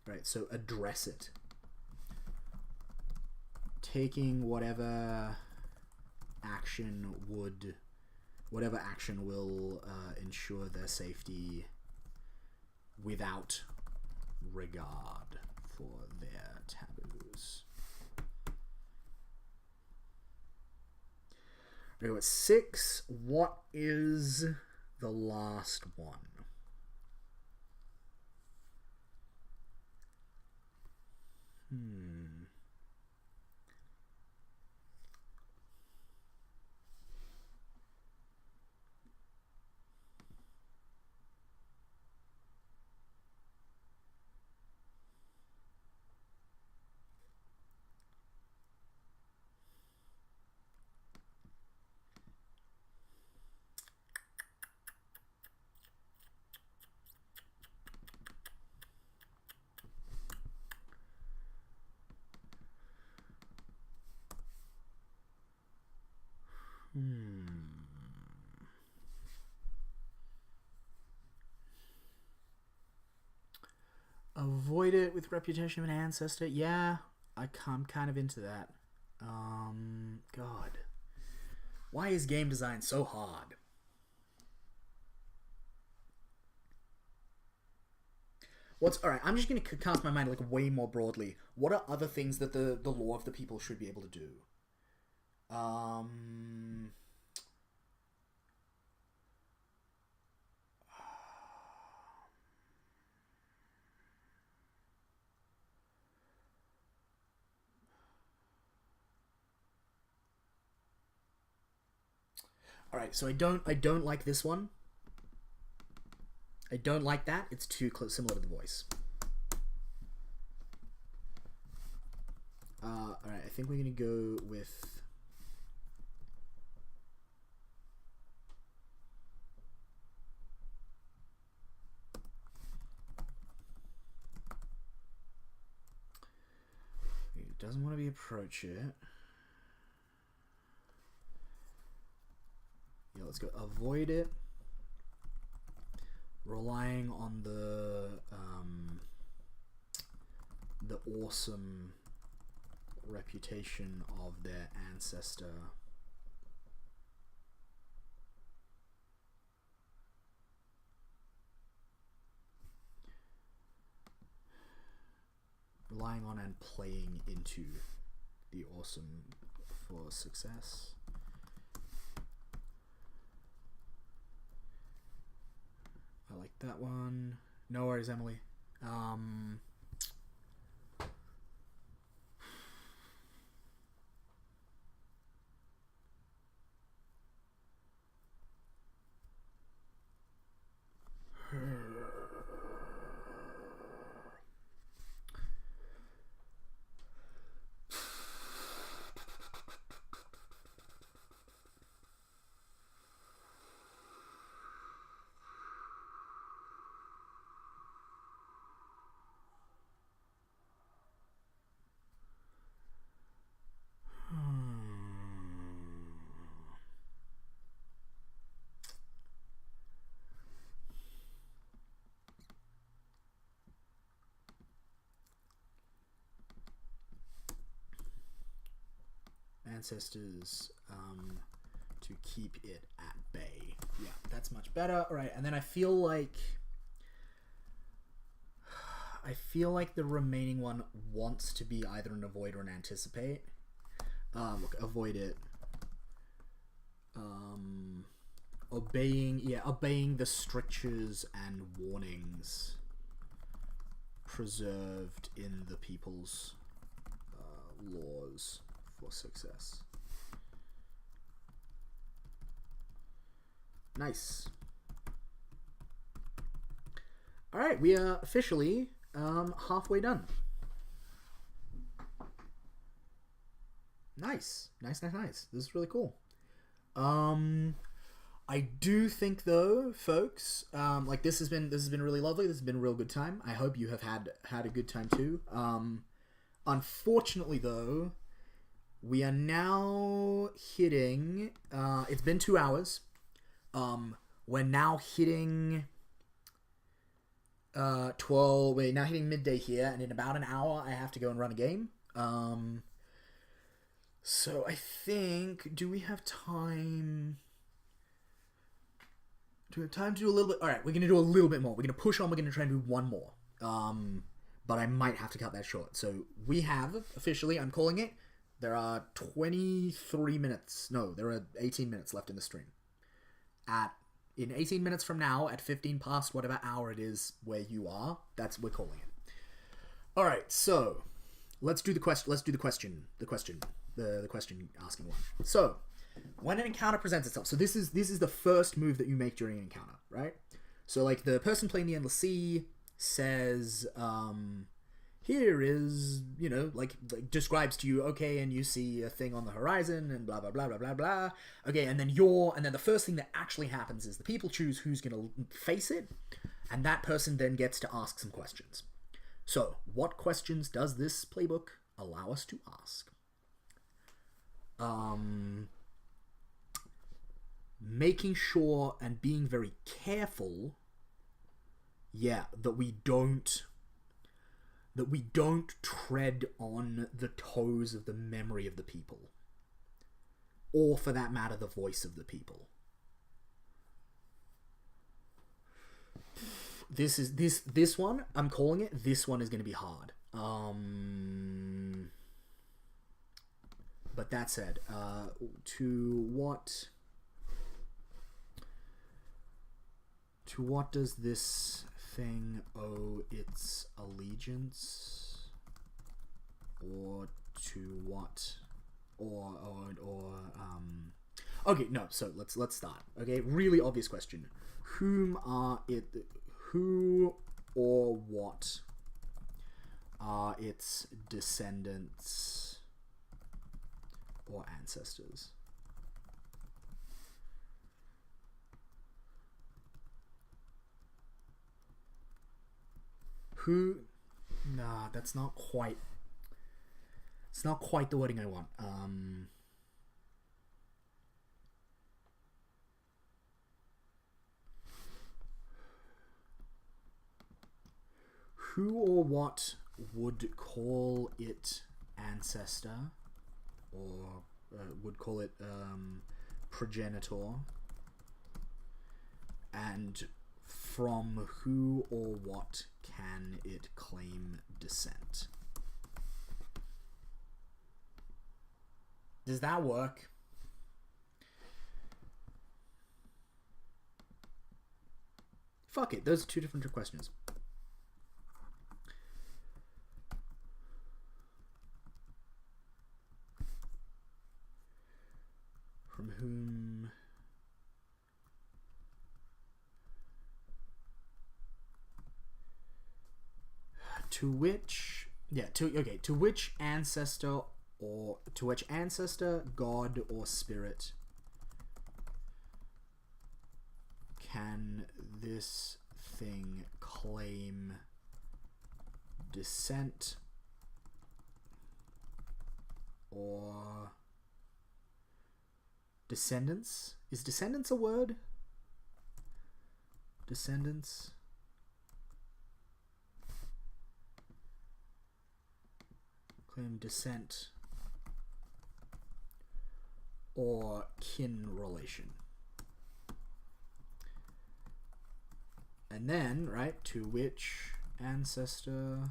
A: right? So address it. Taking whatever action will ensure their safety without regard for their taboos. Okay, what's 6? What is the last one? Avoid it with reputation of an ancestor. Yeah, I'm kind of into that. God. Why is game design so hard? Alright, I'm just going to cast my mind like way more broadly. What are other things that the law of the people should be able to do? Alright, so I don't like this one. I don't like that. It's too similar to the voice. Alright, I think we're going to go with... It doesn't want to be approach it. Yeah, let's go avoid it. Relying on the awesome reputation of their ancestor. Relying on and playing into the awesome for success. I like that one. No worries, Emily. Ancestors to keep it at bay. Yeah, that's much better. All right, and then I feel like the remaining one wants to be either an avoid or an anticipate. Look, avoid it. Obeying the strictures and warnings preserved in the people's laws for success. Nice. All right, we are officially halfway done. Nice. Nice. This is really cool. I do think though, folks, like this has been really lovely. This has been a real good time. I hope you have had a good time too. Unfortunately though, we are now hitting. It's been 2 hours. We're now hitting 12. We're now hitting midday here, and in about an hour, I have to go and run a game. So I think, do we have time? Do we have time to do a little bit? All right, we're gonna do a little bit more. We're gonna push on. We're gonna try and do one more. But I might have to cut that short. So we have officially, I'm calling it. There are 23 minutes. No, there are 18 minutes left in the stream. In 18 minutes from now, at 15 past whatever hour it is where you are, we're calling it. All right, so let's do the question. Let's do the question asking one. So, when an encounter presents itself, so this is the first move that you make during an encounter, right? So, like, the person playing the Endless Sea says, here is, like describes to you, okay, and you see a thing on the horizon, and blah, blah, blah, blah, blah, blah. Okay, and then the first thing that actually happens is the people choose who's going to face it, and that person then gets to ask some questions. So, what questions does this playbook allow us to ask? Making sure and being very careful, that we don't tread on the toes of the memory of the people, or for that matter, the voice of the people. This one, I'm calling it. This one is going to be hard. But that said, to what does this thing owe its allegiance, or to what, okay, no, so let's start. Okay, really obvious question. Who or what are its descendants or ancestors? Nah, that's not quite. It's not quite the wording I want. Who or what would call it ancestor, or would call it progenitor, and from who or what can it claim descent? Does that work? Fuck it, those are two different questions. From whom? To which ancestor, or to which ancestor, god, or spirit can this thing claim descent, or descendants? Is descendants a word? Descendants. Claim descent or kin relation. And then, right, to which ancestor,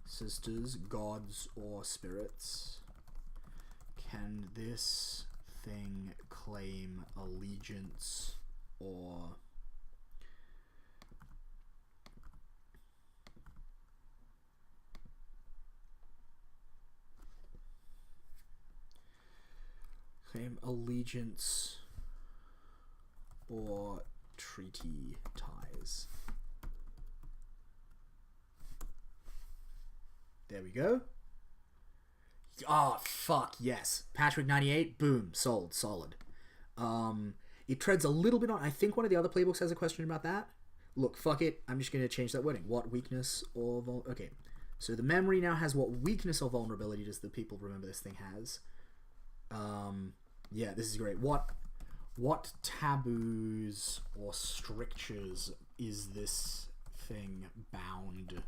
A: sisters, gods, or spirits can this thing claim allegiance or treaty ties? There we go. Oh, fuck, yes. Patchwork 98, boom, sold, solid. It treads a little bit on... I think one of the other playbooks has a question about that. Look, fuck it. I'm just going to change that wording. What weakness or... Okay. So the memory now has what weakness or vulnerability does the people remember this thing has. Yeah, this is great. What taboos or strictures is this thing bound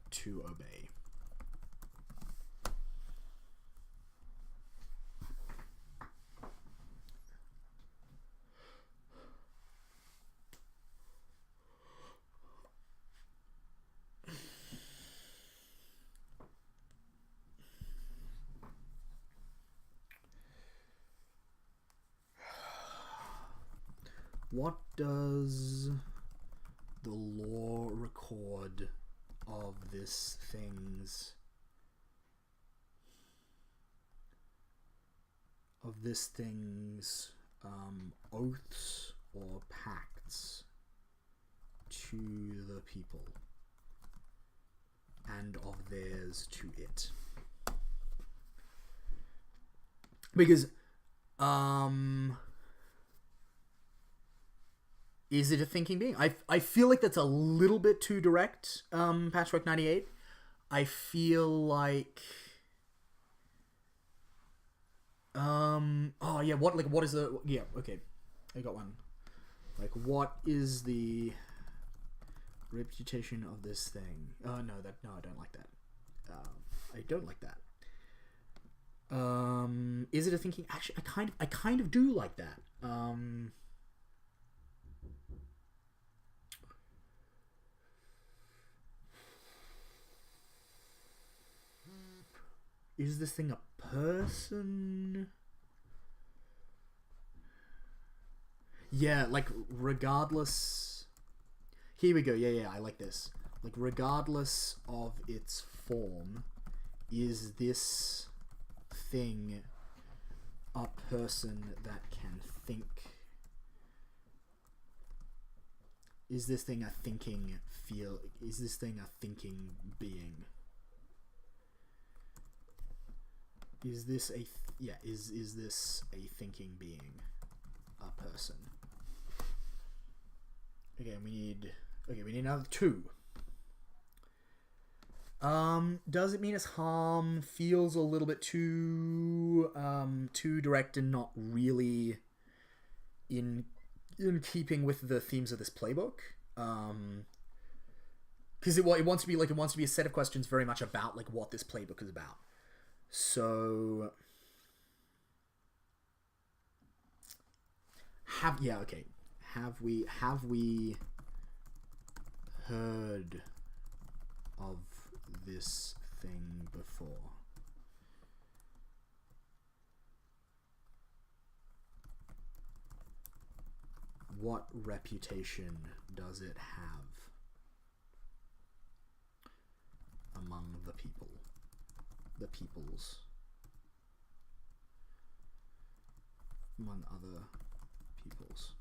A: to obey? What does the law record of this thing's oaths or pacts to the people and of theirs to it? Because is it a thinking being? I feel like that's a little bit too direct, Patchwork 98. I feel like... Oh, yeah, what is the... Yeah, okay. I got one. Like, what is the reputation of this thing? Oh, no, I don't like that. I don't like that. Is it a thinking... Actually, I kind of do like that. Is this thing a person? Yeah, like, regardless... Here we go, yeah, I like this. Like, regardless of its form, is this thing a person that can think? Is this thing a thinking Is this thing a thinking being? Is this a... is this a thinking being? A person? Okay, we need another 2. Does it mean its harm feels a little bit too direct and not really in keeping with the themes of this playbook? Because it wants to be a set of questions very much about like what this playbook is about. So have we heard of this thing before? What reputation does it have among the people? The peoples, among other peoples.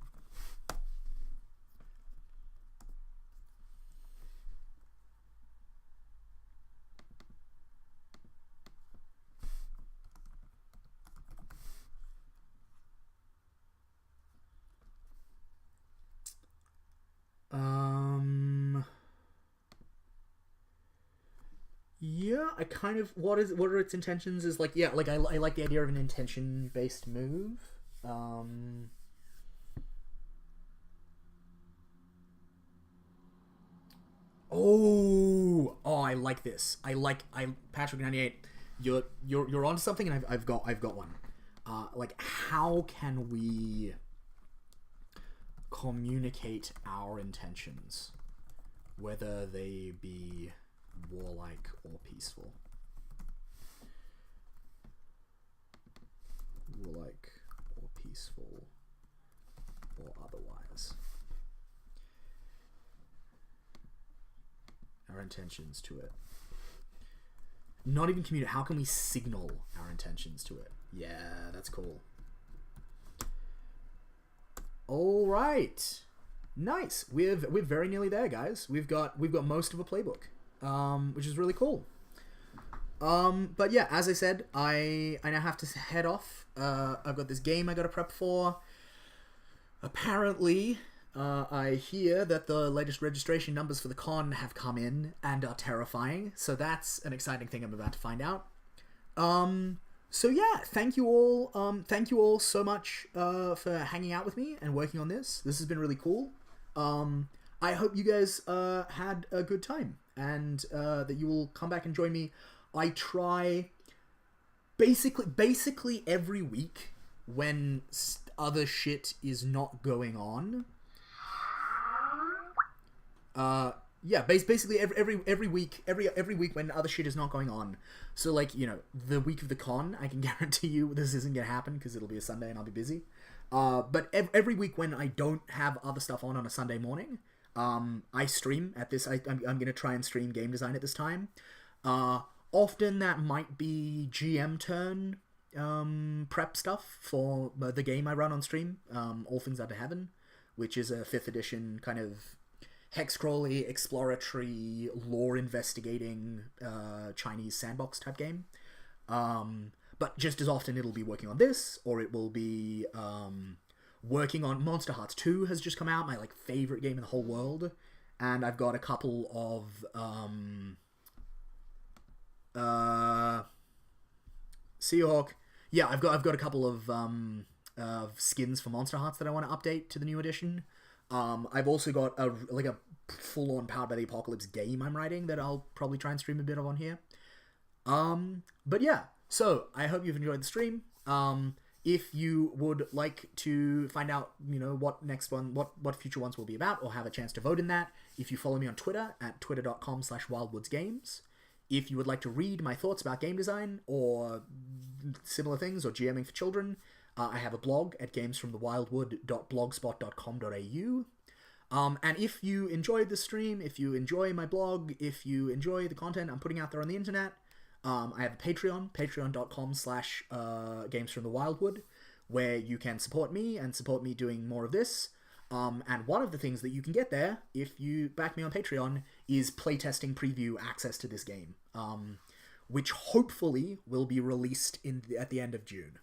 A: Yeah, I kind of... What are its intentions is like... Yeah, like I like the idea of an intention-based move. Oh, I like this. Patrick 98. You're onto something, and I've got one. Like, how can we communicate our intentions, whether they be warlike or peaceful? Warlike or peaceful or otherwise. Our intentions to it. Not even communicate. How can we signal our intentions to it? Yeah, that's cool. All right, nice. We're very nearly there, guys. We've got most of a playbook, which is really cool. But yeah, as I said, I now have to head off. I've got this game I got to prep for. Apparently, I hear that the latest registration numbers for the con have come in and are terrifying. So that's an exciting thing I'm about to find out. So yeah, thank you all. Thank you all so much for hanging out with me and working on this. This has been really cool. I hope you guys had a good time and that you will come back and join me. I try basically every week when other shit is not going on. Yeah, basically every week when other shit is not going on. So like, you know, the week of the con, I can guarantee you this isn't gonna happen because it'll be a Sunday and I'll be busy. But every week when I don't have other stuff on a Sunday morning, I stream at this. I'm gonna try and stream game design at this time. Often that might be GM turn prep stuff for the game I run on stream, All Things Under Heaven, which is a 5th edition kind of hex crawly, exploratory, lore investigating Chinese sandbox type game. But just as often it'll be working on this, or it will be working on Monster Hearts 2 has just come out, my like favorite game in the whole world, and I've got a couple of Seahawk. Yeah, I've got a couple of skins for Monster Hearts that I want to update to the new edition. I've also got a full-on Powered by the Apocalypse game I'm writing that I'll probably try and stream a bit of on here. But yeah, so I hope you've enjoyed the stream. If you would like to find out, you know, what future ones will be about, or have a chance to vote in that, if you follow me on Twitter at twitter.com/wildwoodsgames. If you would like to read my thoughts about game design or similar things, or GMing for children, I have a blog at gamesfromthewildwood.blogspot.com.au. And if you enjoyed the stream, if you enjoy my blog, if you enjoy the content I'm putting out there on the internet, I have a Patreon, patreon.com/gamesfromthewildwood, where you can support me and support me doing more of this. And one of the things that you can get there, if you back me on Patreon, is playtesting preview access to this game, which hopefully will be released at the end of June.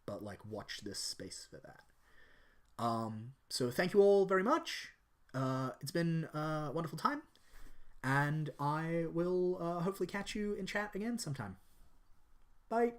A: But like, watch this space for that. So thank you all very much. It's been a wonderful time, and I will hopefully catch you in chat again sometime. Bye.